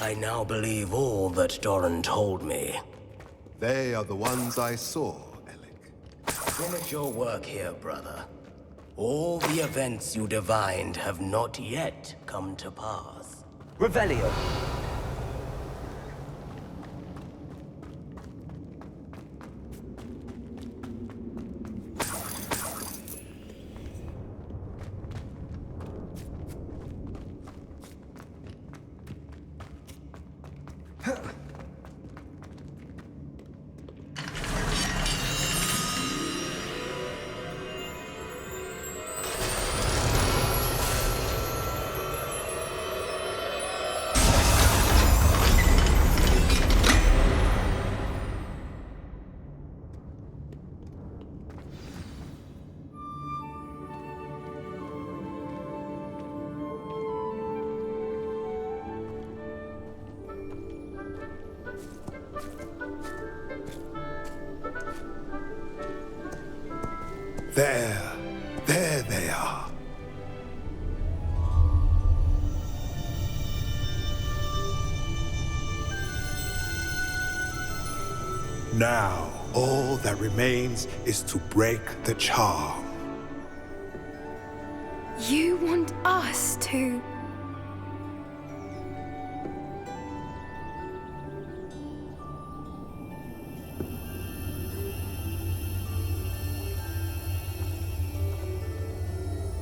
I now believe all that Doran told me. They are the ones I saw, Alec. Finish your work here, brother. All the events you divined have not yet come to pass. Revelio. There they are. Now, all that remains is to break the charm. You want us to...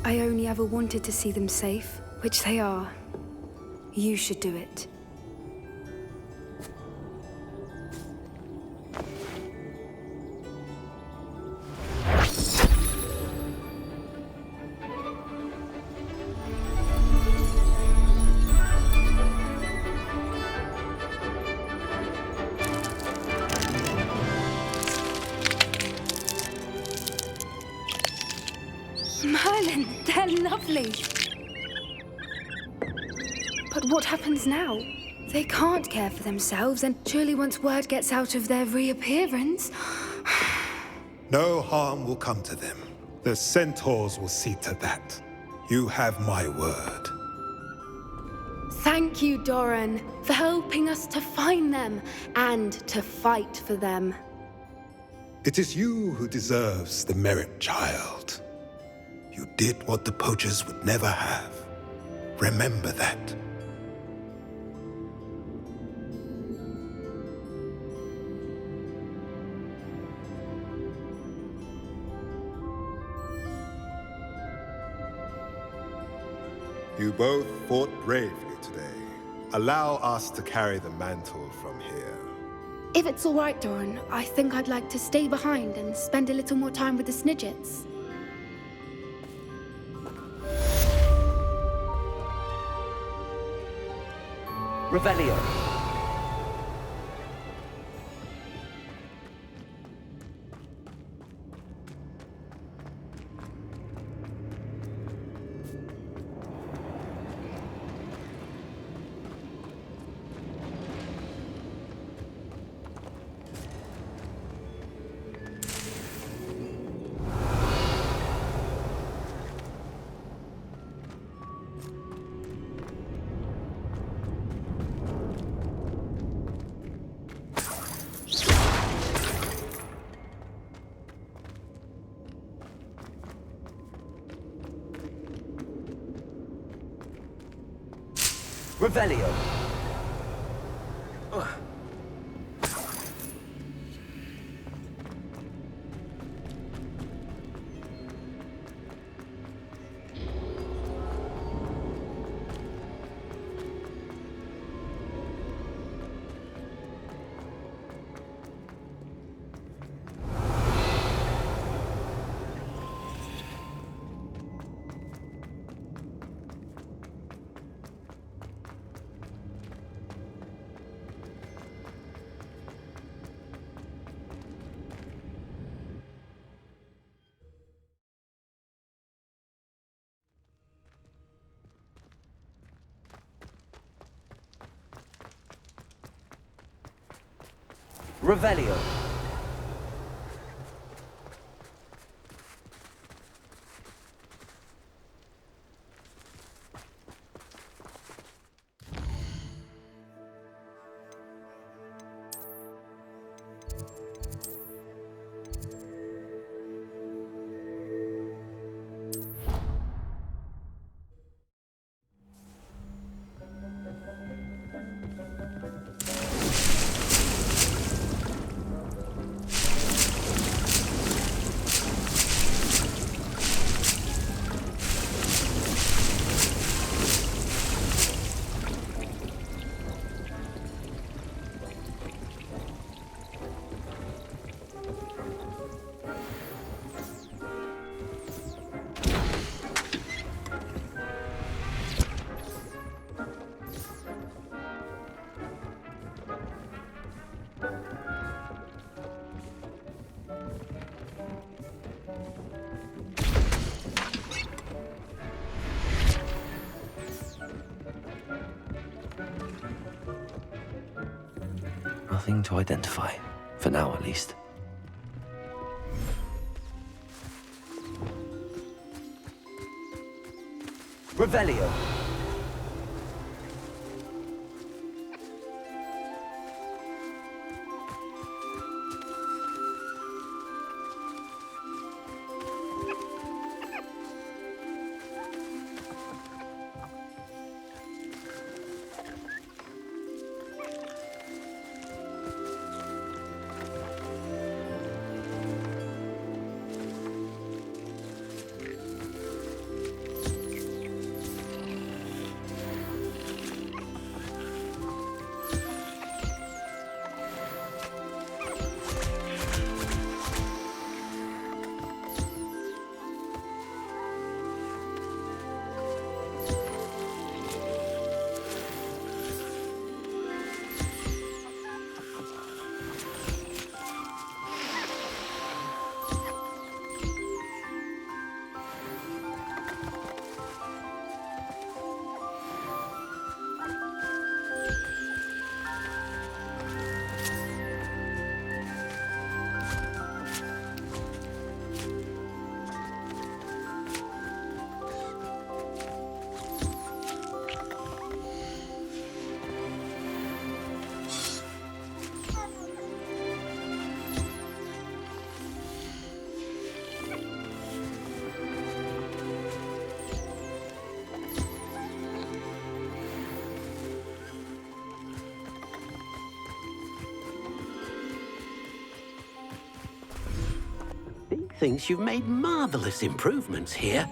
I only ever wanted to see them safe, which they are. You should do it. Merlin, they're lovely. But what happens now? They can't care for themselves, and surely once word gets out of their reappearance... No harm will come to them. The centaurs will see to that. You have my word. Thank you, Doran, for helping us to find them and to fight for them. It is you who deserves the merit, child. You did what the poachers would never have. Remember that. You both fought bravely today. Allow us to carry the mantle from here. If it's all right, Doran, I think I'd like to stay behind and spend a little more time with the Snidgets. Revelio. Revelio. Revelio. Nothing to identify, for now at least. Revelio. thinks you've made marvelous improvements here.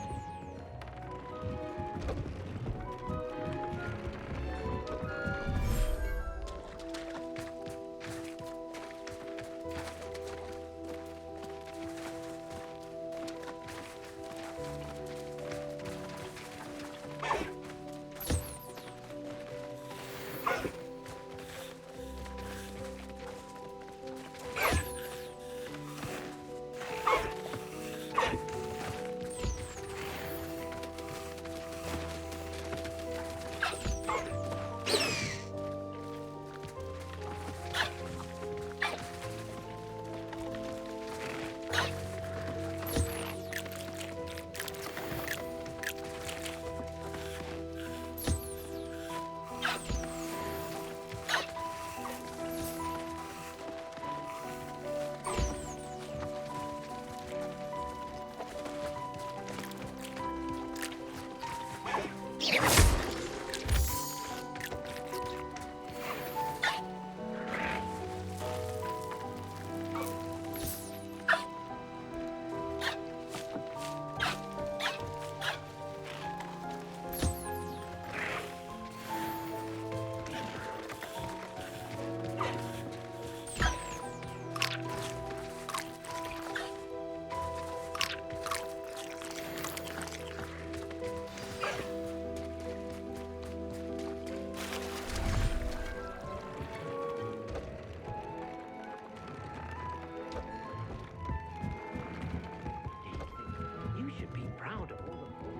You should be proud of all the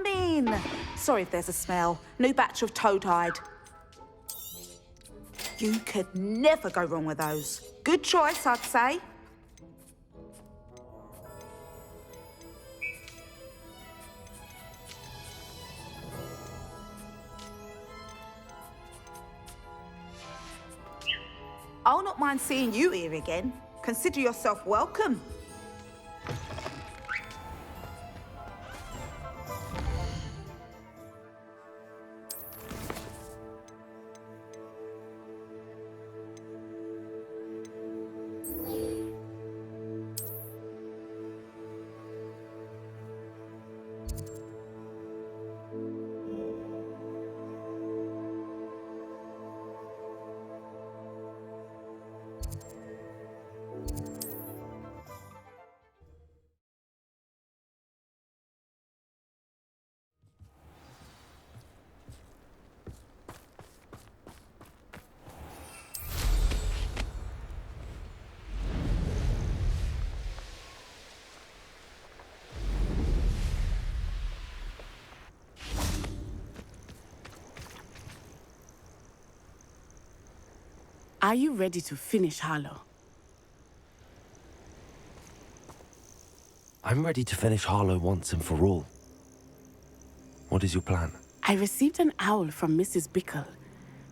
in. Sorry if there's a smell. New batch of toad-hide. You could never go wrong with those. Good choice, I'd say. I'll not mind seeing you here again. Consider yourself welcome. Are you ready to finish Harlow? I'm ready to finish Harlow once and for all. What is your plan? I received an owl from Mrs. Bickle.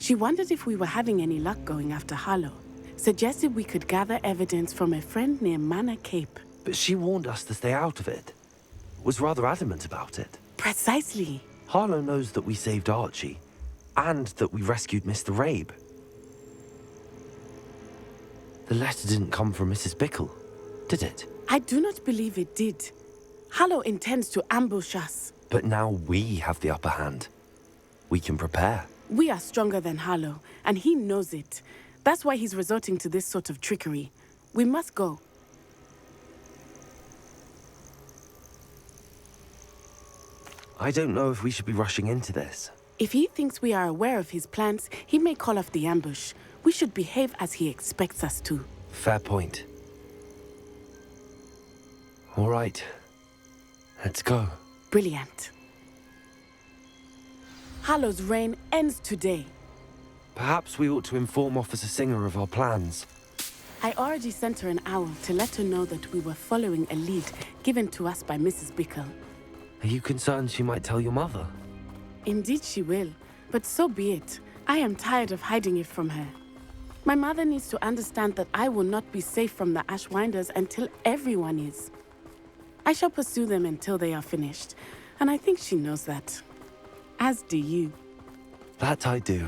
She wondered if we were having any luck going after Harlow. Suggested we could gather evidence from a friend near Manor Cape. But she warned us to stay out of it. Was rather adamant about it. Precisely. Harlow knows that we saved Archie, and that we rescued Mr. Rabe. The letter didn't come from Mrs. Bickle, did it? I do not believe it did. Harlow intends to ambush us. But now we have the upper hand. We can prepare. We are stronger than Harlow, and he knows it. That's why he's resorting to this sort of trickery. We must go. I don't know if we should be rushing into this. If he thinks we are aware of his plans, he may call off the ambush. We should behave as he expects us to. Fair point. All right. Let's go. Brilliant. Harlow's reign ends today. Perhaps we ought to inform Officer Singer of our plans. I already sent her an owl to let her know that we were following a lead given to us by Mrs. Bickle. Are you concerned she might tell your mother? Indeed she will, but so be it. I am tired of hiding it from her. My mother needs to understand that I will not be safe from the Ashwinders until everyone is. I shall pursue them until they are finished, and I think she knows that. As do you. That I do.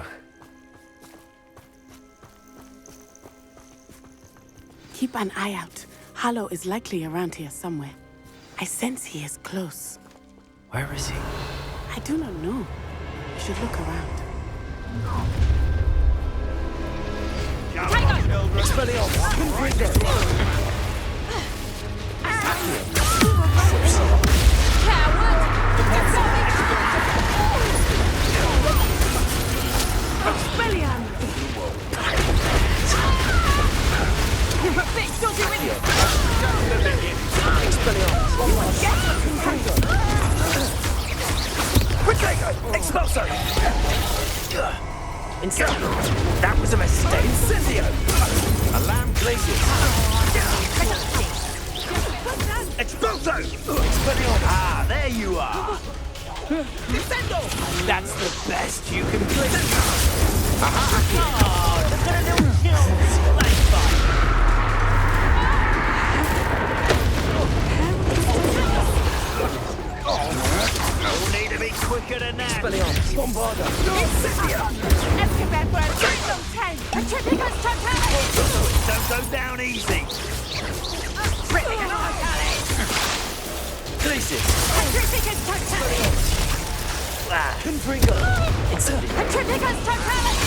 Keep an eye out. Harlow is likely around here somewhere. I sense he is close. Where is he? I do not know. You should look around. Expulso! Incendio! That was a mistake! Incendio! Alarm places! Expulso! Expelliarmus! Ah, there you are! Incendio! That's the best you can click! Aha! Oh, look at a little kill! That's fine! You'll need to be quicker than that. Expelliarmus. Bombarda. Incendio. Escapade for a triple 10. Atripicus totalis. Don't go down easy. Atripicus totalis. Glacis. Atripicus totalis. Confringo. Incendio. Atripicus totalis.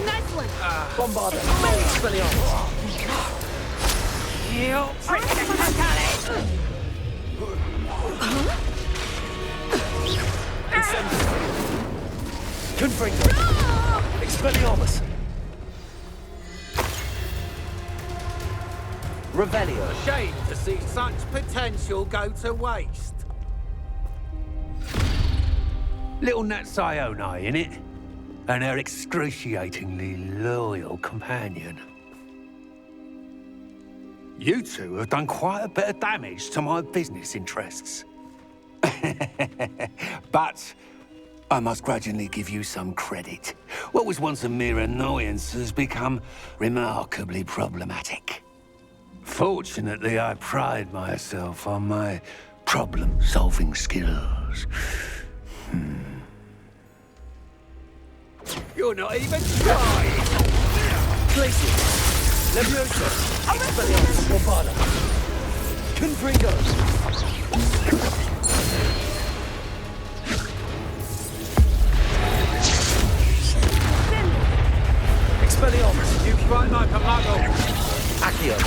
Nice one. Bombarda. Expelliarmus. Atripicus totalis. Confringo. Expelliarmus. Revelio. Shame to see such potential go to waste. Little Natsione, innit? And her excruciatingly loyal companion. You two have done quite a bit of damage to my business interests. But I must grudgingly give you some credit. What was once a mere annoyance has become remarkably problematic. Fortunately, I pride myself on my problem-solving skills. You're not even trying! Glacier. Leviosa. Expelliarmus. Bombarda. Confringos. Expelliarmus. You fight like a muggle. Accio.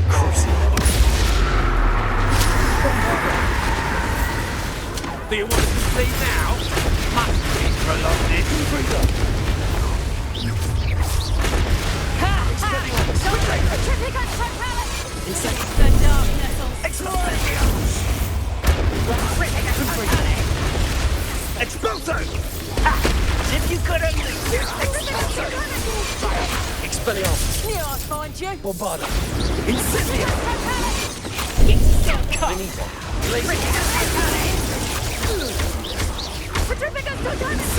Crucial. Do you want to complete now? Must be prolonged it. Confringo. The darkness will Expulso! If you could only... Expelliarmus. Knew I'd find you. Bombarda. Incendio. Venita. Glacier. Petrificus totalis!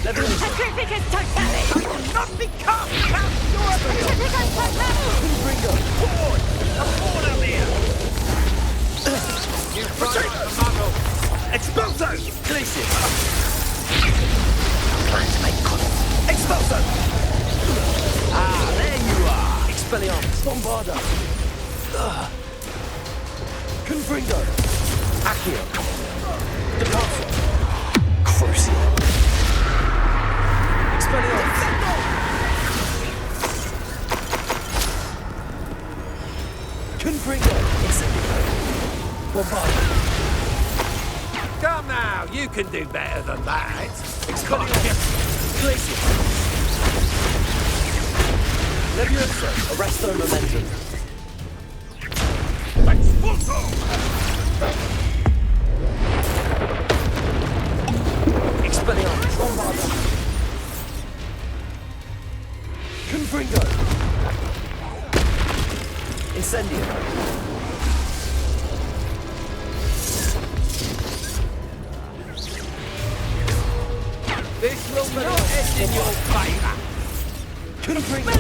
Leviosa. Petrificus totalis! I will not become Count Dorothy! Petrificus totalis! Confringo. Forward! A corner here! You fight like a muggle. Expulso! Glacier. Trying to make contact. Expulso. Ah, there you are. Expelliarmus. Bombarda. Confringo. Accio. Departure. Crucial. Expelliarmus. Confringo. Incendio. Bombarda. Come now, you can do better than that. Expelliarmus. Glacier. Leviosa. Arresto momentum. Expulso! Expelliarmus. Bombarda. Confringo. Incendio. This will not end in your favour. Confringo.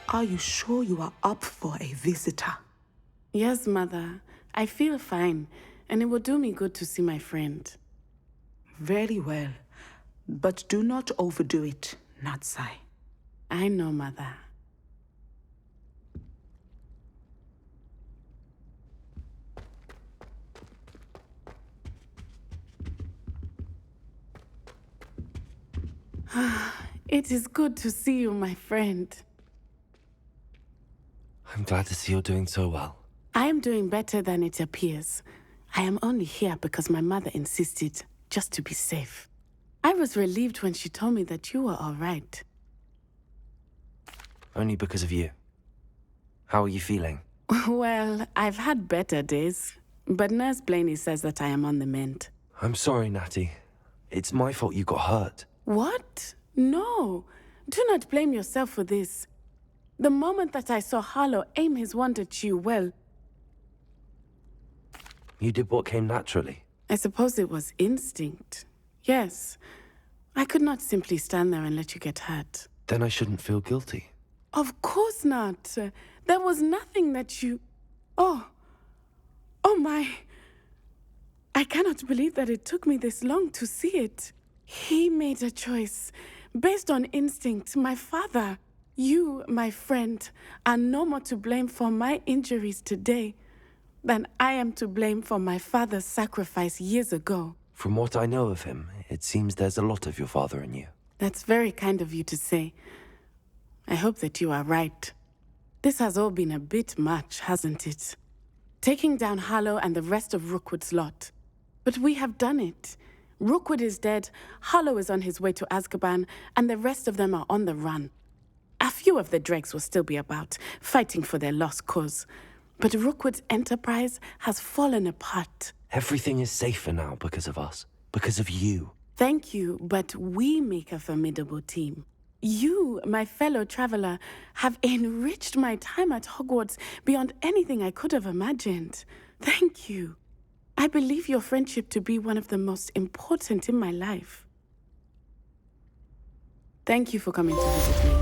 Are you sure you are up for a visitor? Yes, Mother. I feel fine, and it will do me good to see my friend. Very well. But do not overdo it, Natsai. I know, Mother. It is good to see you, my friend. I'm glad to see you're doing so well. I am doing better than it appears. I am only here because my mother insisted, just to be safe. I was relieved when she told me that you were all right. only because of you. How are you feeling? Well, I've had better days, but Nurse Blaney says that I am on the mend. I'm sorry, Natty. It's my fault you got hurt. What? No. Do not blame yourself for this. The moment that I saw Harlow aim his wand at you, well, You did what came naturally. I suppose it was instinct. Yes. I could not simply stand there and let you get hurt. Then I shouldn't feel guilty. Of course not. There was nothing that you... Oh. Oh my. I cannot believe that it took me this long to see it. He made a choice based on instinct. My father, you, my friend, are no more to blame for my injuries today than I am to blame for my father's sacrifice years ago. From what I know of him, it seems there's a lot of your father in you. That's very kind of you to say. I hope that you are right. This has all been a bit much, hasn't it? Taking down Harlow and the rest of Rookwood's lot. But we have done it. Rookwood is dead, Harlow is on his way to Azkaban, and the rest of them are on the run. A few of the dregs will still be about, fighting for their lost cause. But Rookwood's enterprise has fallen apart. Everything is safer now because of us. Because of you. Thank you, but we make a formidable team. You, my fellow traveler, have enriched my time at Hogwarts beyond anything I could have imagined. Thank you. I believe your friendship to be one of the most important in my life. Thank you for coming to visit me.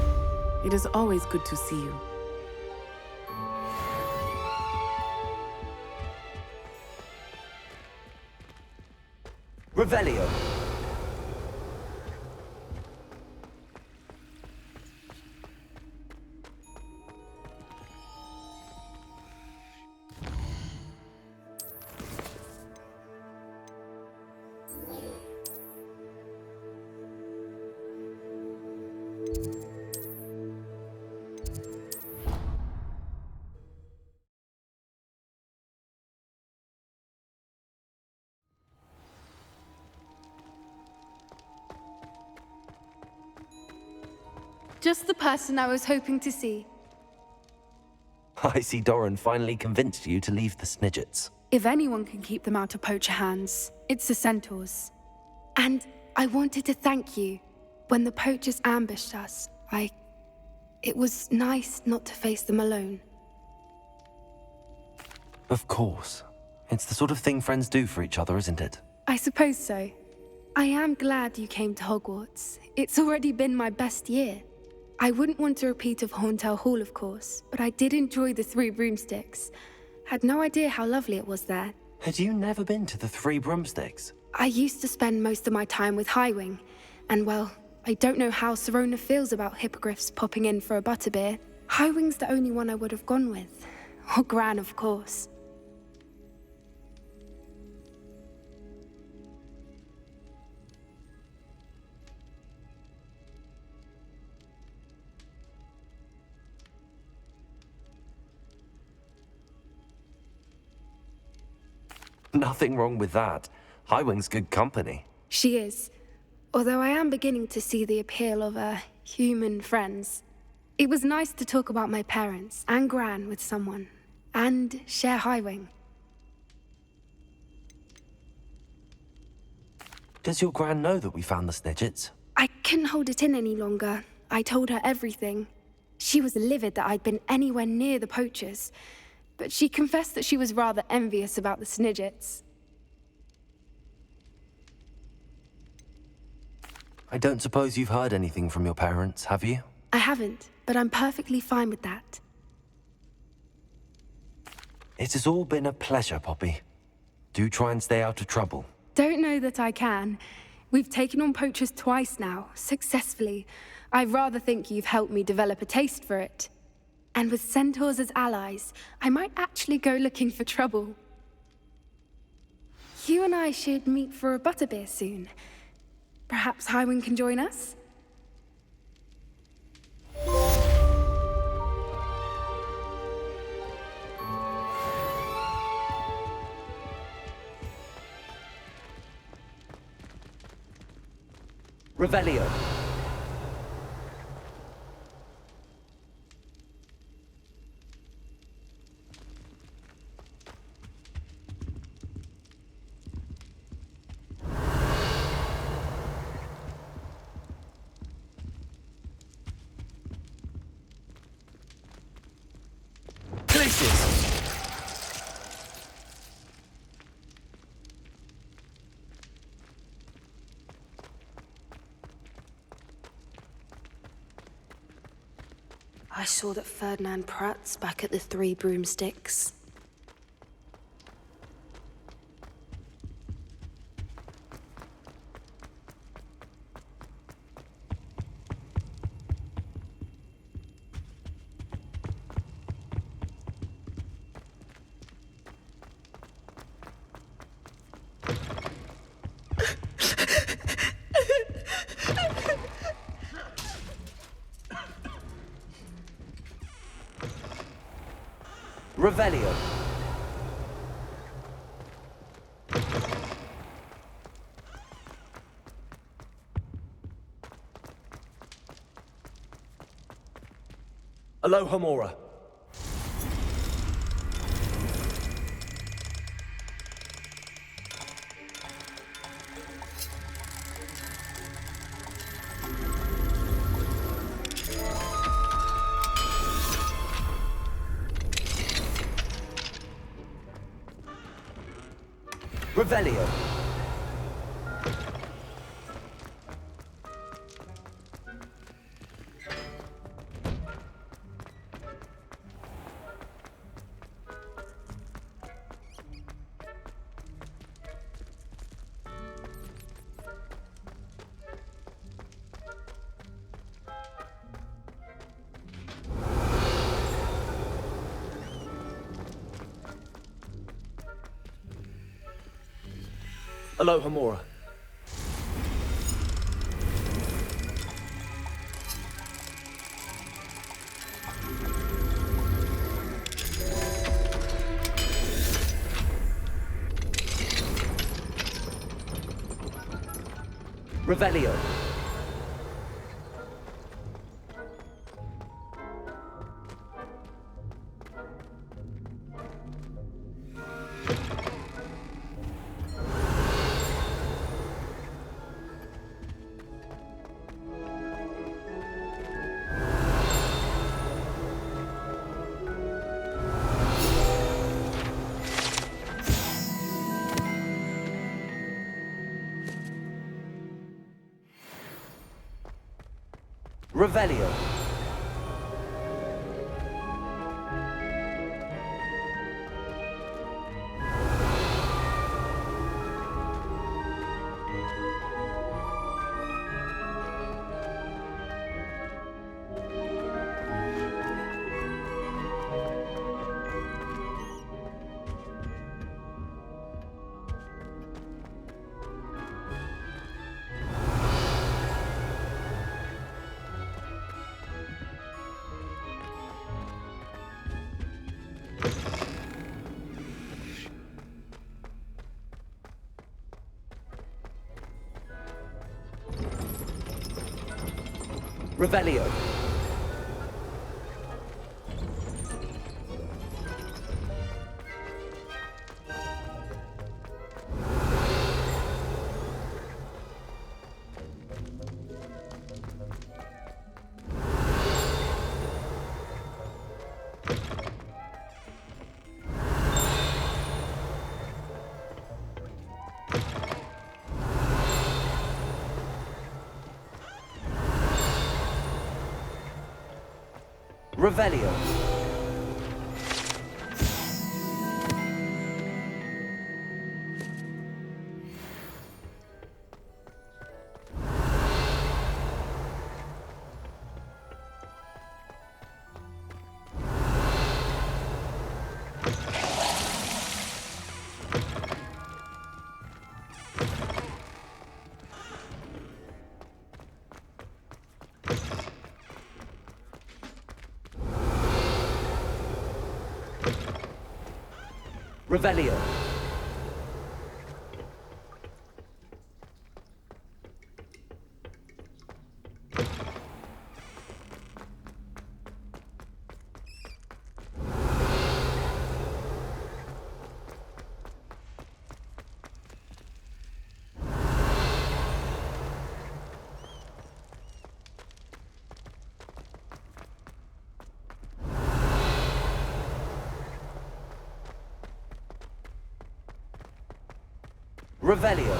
It is always good to see you. Revelio. Just the person I was hoping to see. I see Doran finally convinced you to leave the Snidgets. If anyone can keep them out of poacher hands, it's the centaurs. And I wanted to thank you. When the poachers ambushed us, it was nice not to face them alone. Of course. It's the sort of thing friends do for each other, isn't it? I suppose so. I am glad you came to Hogwarts. It's already been my best year. I wouldn't want a repeat of Horntail Hall, of course, but I did enjoy the Three Broomsticks. Had no idea how lovely it was there. Had you never been to the Three Broomsticks? I used to spend most of my time with Highwing, and well, I don't know how Serona feels about hippogriffs popping in for a butterbeer. Highwing's the only one I would have gone with. Or Gran, of course. Nothing wrong with that. Highwing's good company. She is. Although I am beginning to see the appeal of human friends. It was nice to talk about my parents and Gran with someone. And share Highwing. Does your Gran know that we found the Snidgets? I couldn't hold it in any longer. I told her everything. She was livid that I'd been anywhere near the poachers. But she confessed that she was rather envious about the Snidgets. I don't suppose you've heard anything from your parents, have you? I haven't, but I'm perfectly fine with that. It has all been a pleasure, Poppy. Do try and stay out of trouble. Don't know that I can. We've taken on poachers twice now, successfully. I rather think you've helped me develop a taste for it. And with centaurs as allies, I might actually go looking for trouble. You and I should meet for a butterbeer soon. Perhaps Highwing can join us? Revelio. pieces. I saw that Ferdinand Pratt's back at the Three Broomsticks. Revelio. Alohomora. Revelio. Alohomora. Revelio. Revelio. Revelio. Revelio. Revelio. Revelio.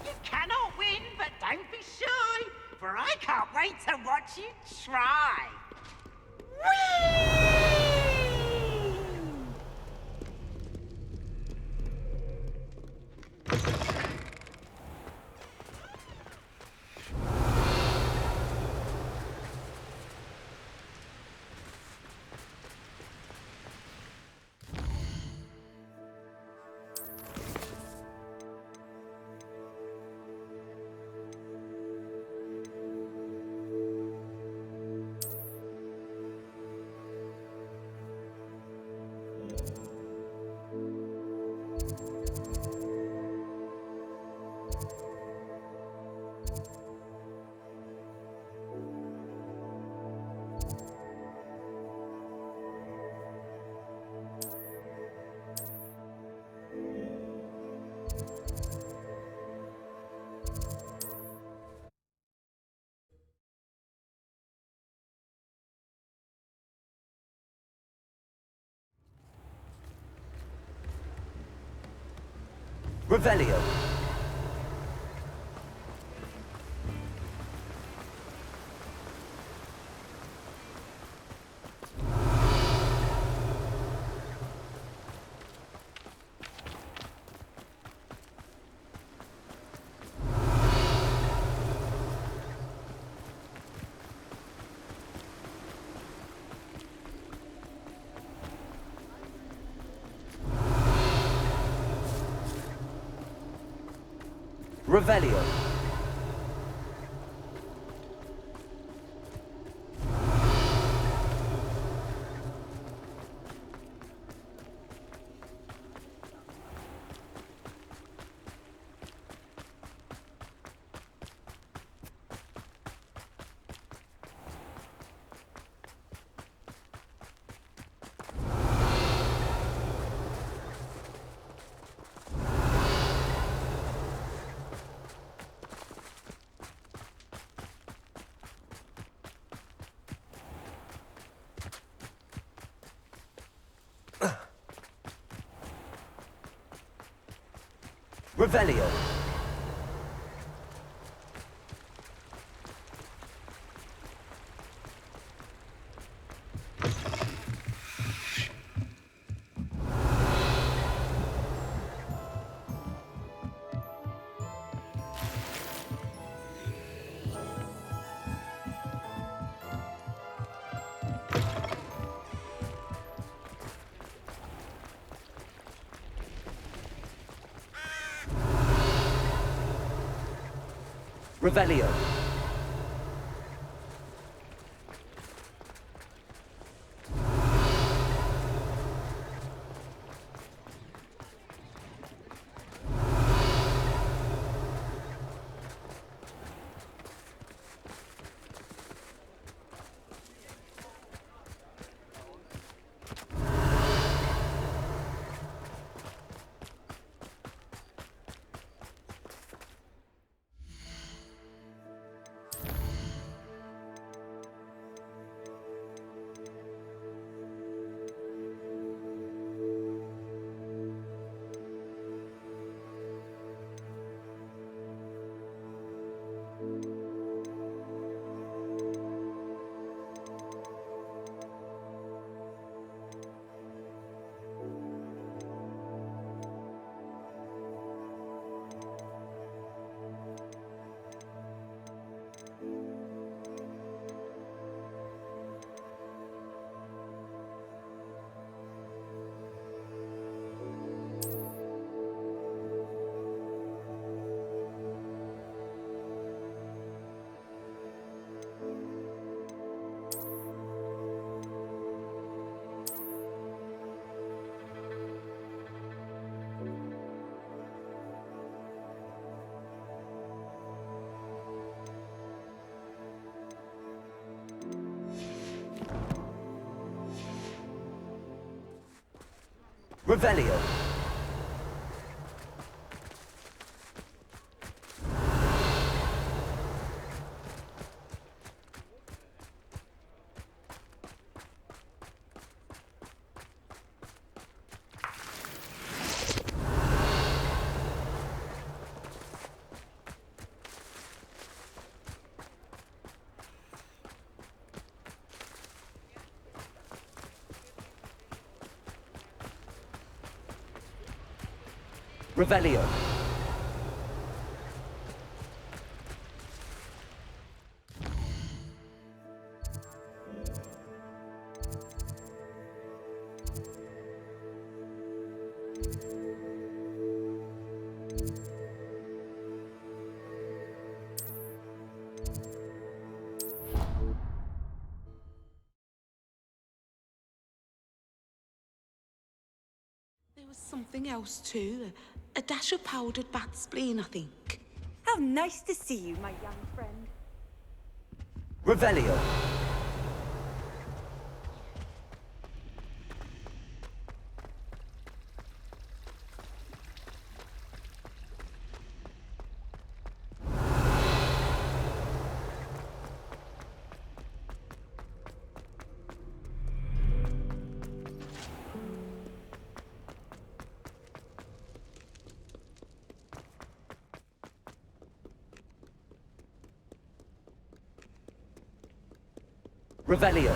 You cannot win, but don't be shy, for I can't wait to watch you try. Revelio. Revelio. Revelio. Revelio. Revelio. Revelio. There was something else too. A dash of powdered bat spleen, I think. How nice to see you, my young friend. Revelio. Revelio.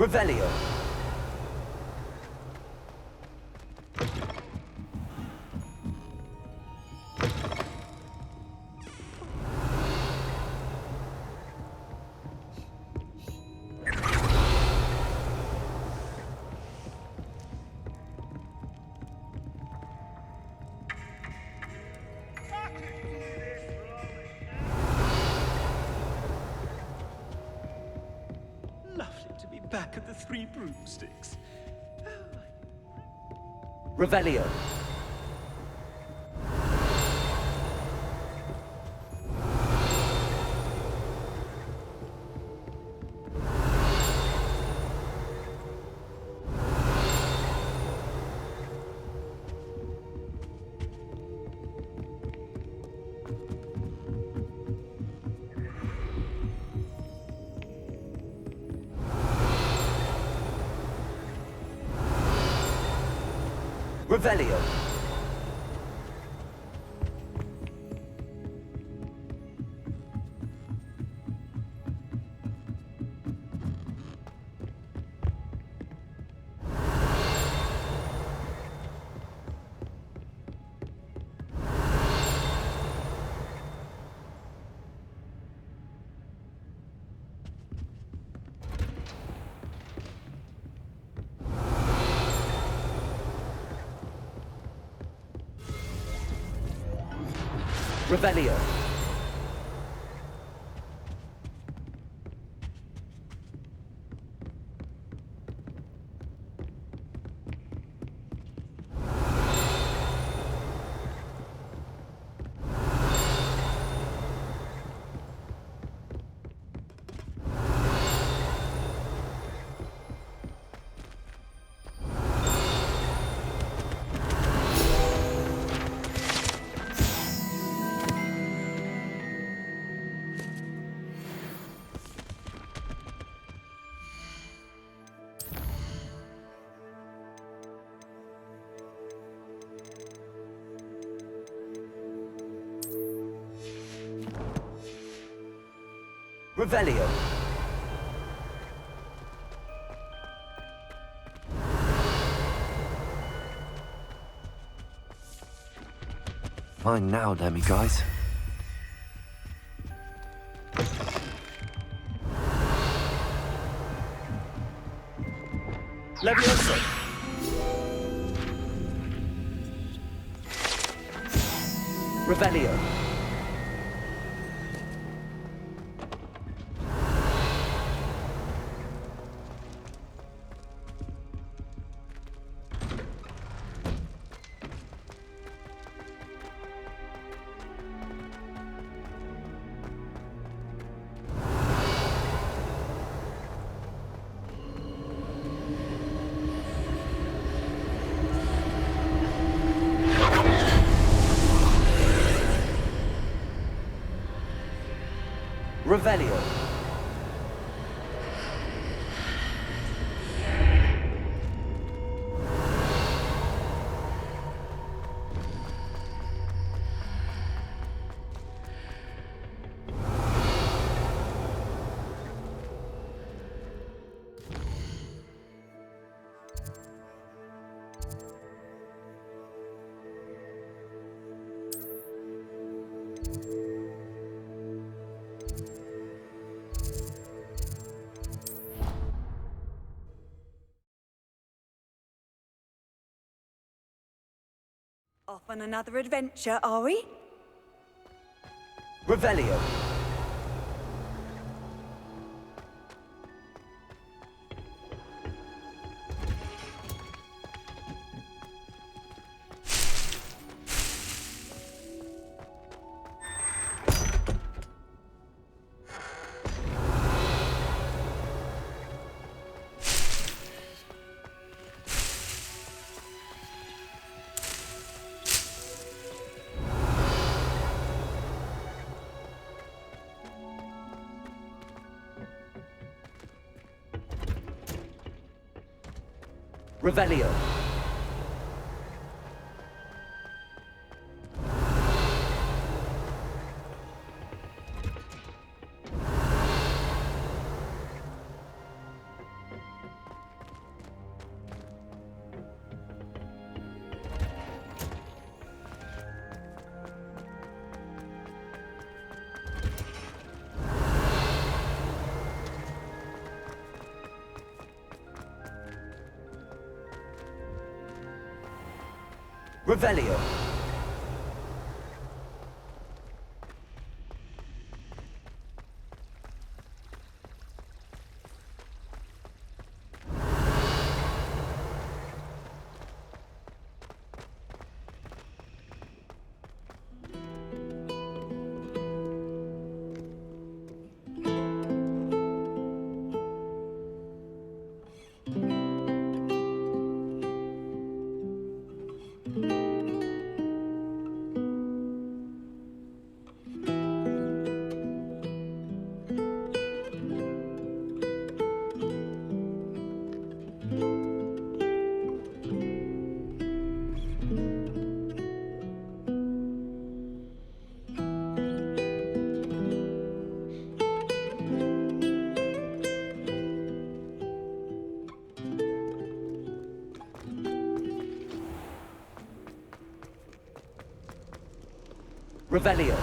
Revelio. Lovely to be back at the Three Broomsticks. Revelio. Revelio. Revelio. Revelio. Fine now, demiguise. Levioso. Revelio. Revelio. Off on another adventure, are we? Revelio. Revelio. Revelio. Revelio.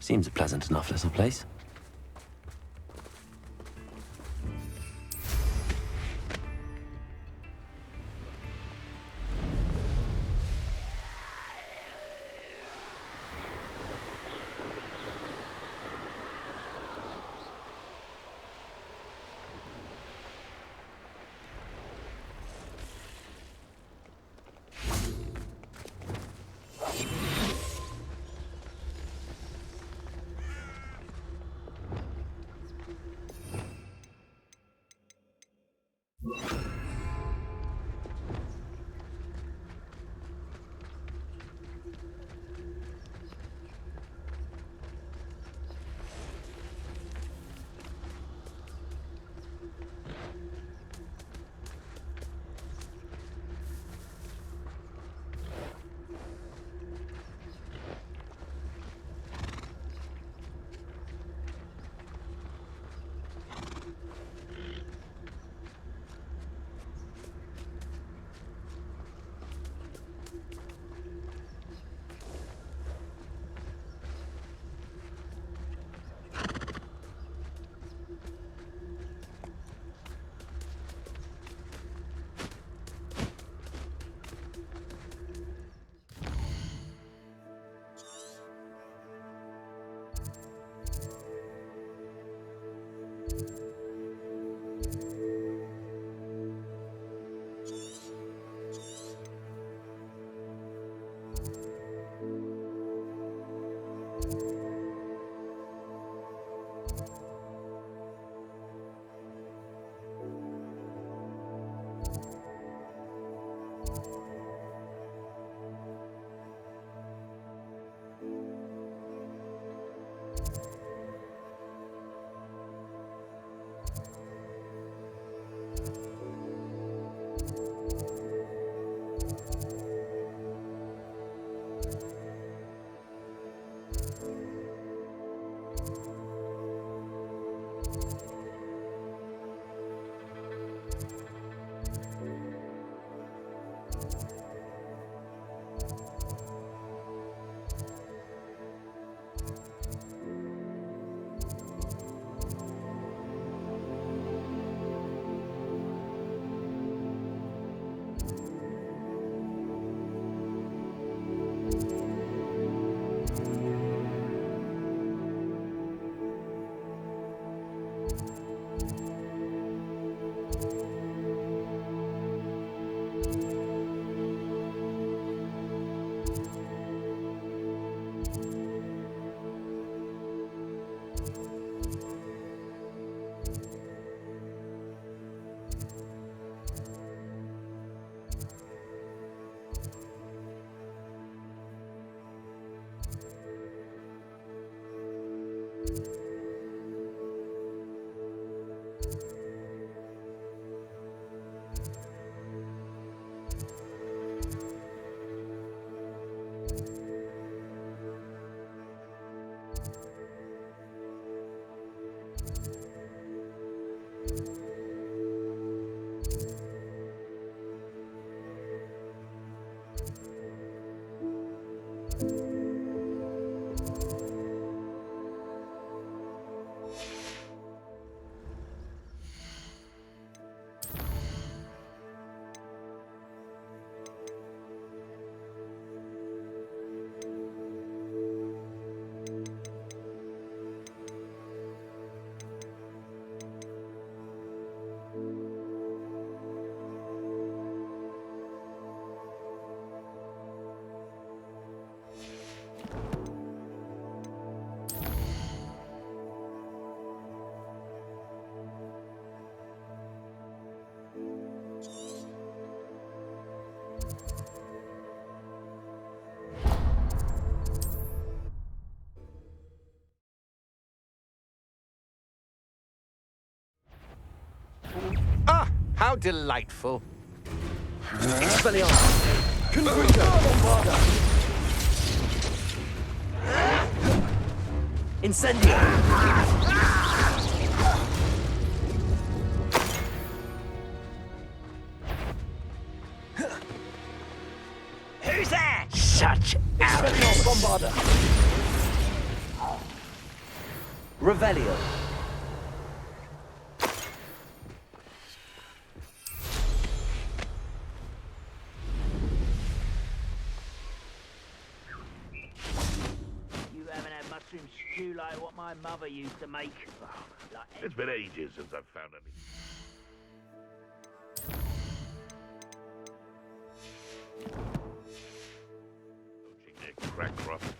Seems a pleasant enough little place. Ah, how delightful. Incendio! Who's there? Such arrogance! Bombarder! Revelio. You haven't had mushroom stew like what my mother used to make. Oh, like It's been ages since I've found any. Crackcroft.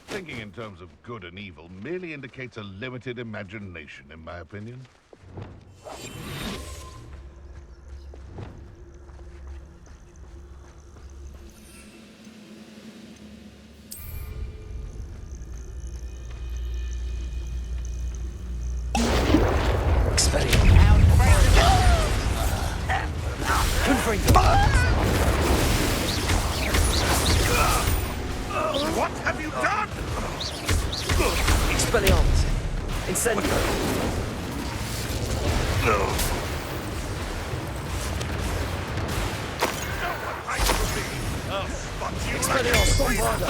Thinking in terms of good and evil merely indicates a limited imagination, in my opinion. What have you done? Expelliarmus. Incendio. Expelliarmus. Bombarda.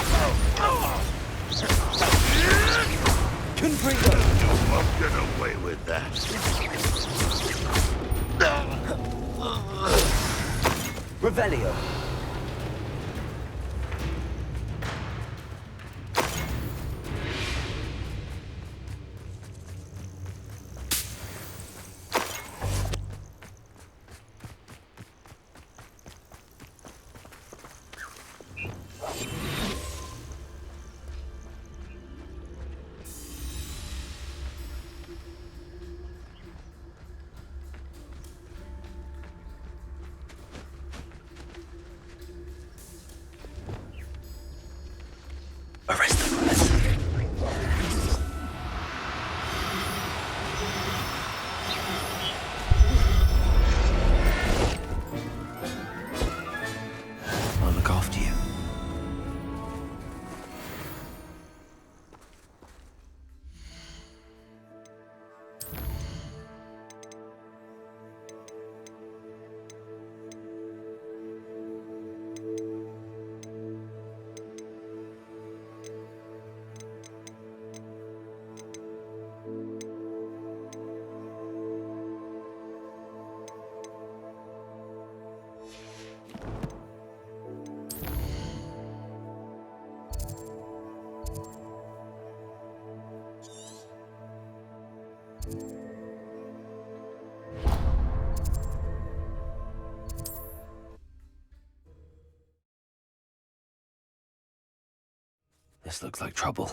Confringo. You won't get away with that. Revelio. I'll look after you. This looks like trouble.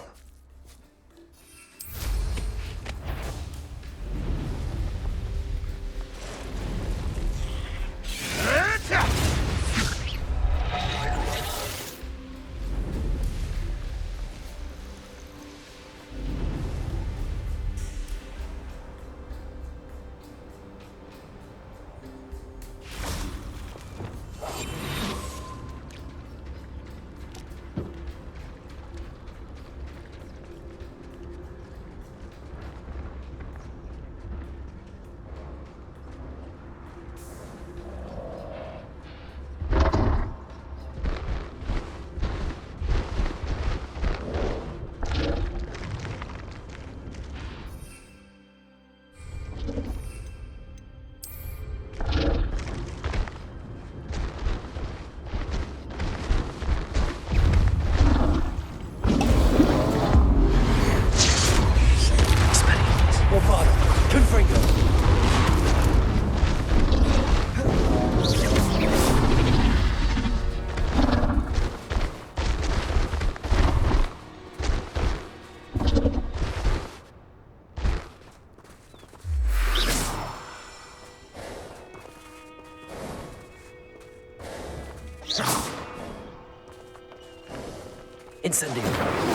Incendio.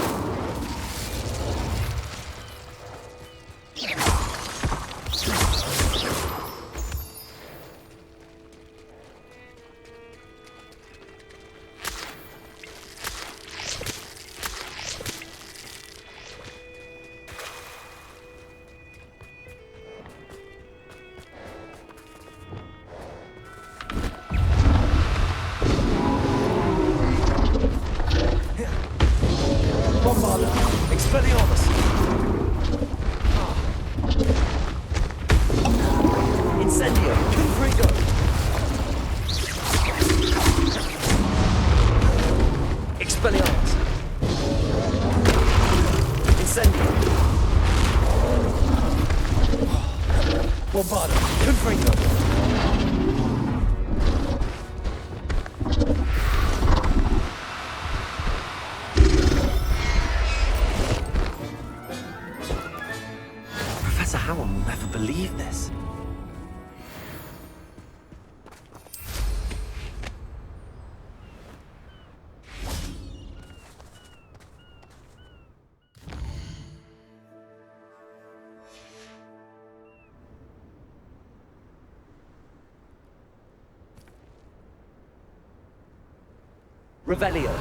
Revelio.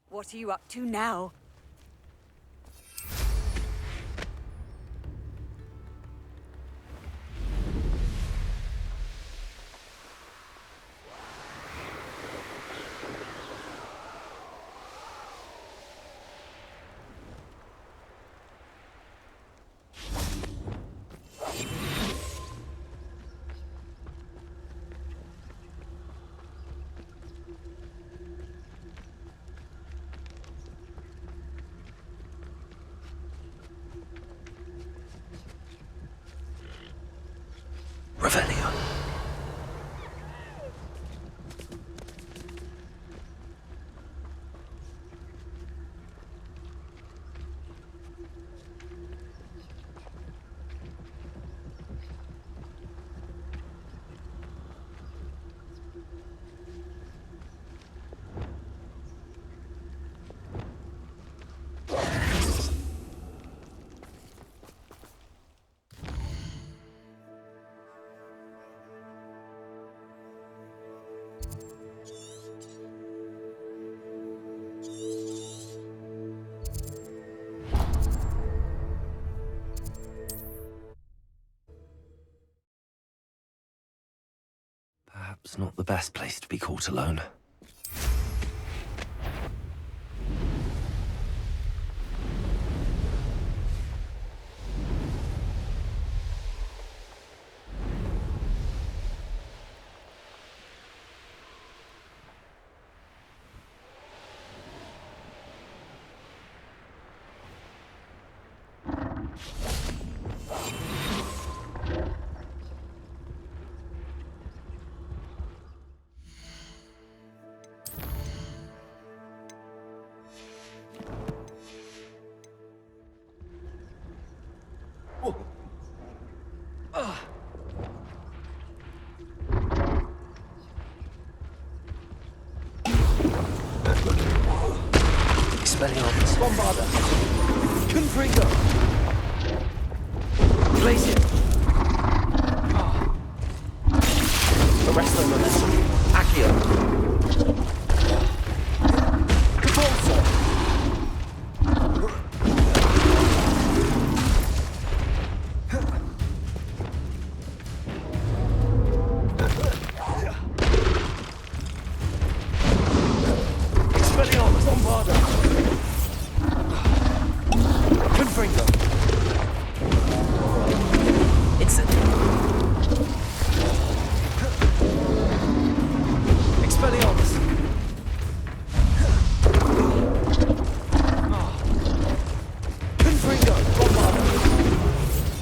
What are you up to now? Revelio. Perhaps not the best place to be caught alone. Expelliarmus. Bombarda. Confringo. Glacier. Arresto Momentum. Accio. Capulso. Expelliarmus. Bombarda. Confringo. Expelliarmus. Confringo. Bombarda.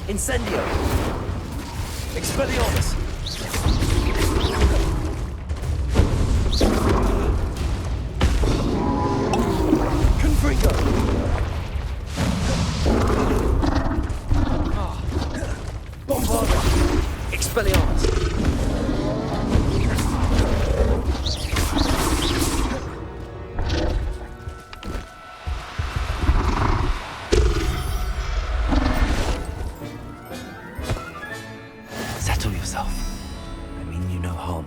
Incendio. Expelliarmus. Confringo. Bombarda. Expelliarmus. Settle yourself. I mean you no harm.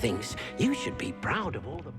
thinks you should be proud of all the...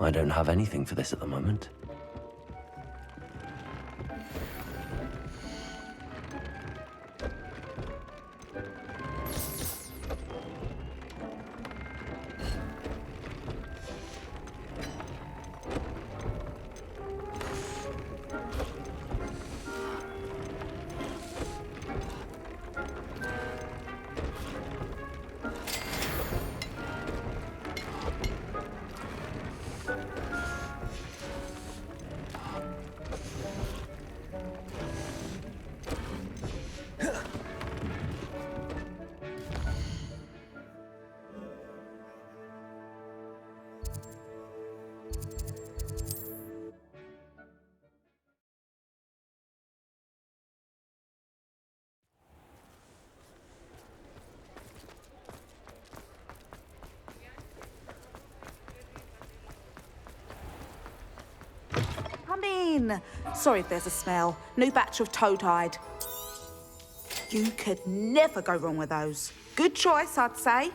I don't have anything for this at the moment. Come in. Sorry if there's a smell. New batch of toad-hide. You could never go wrong with those. Good choice, I'd say.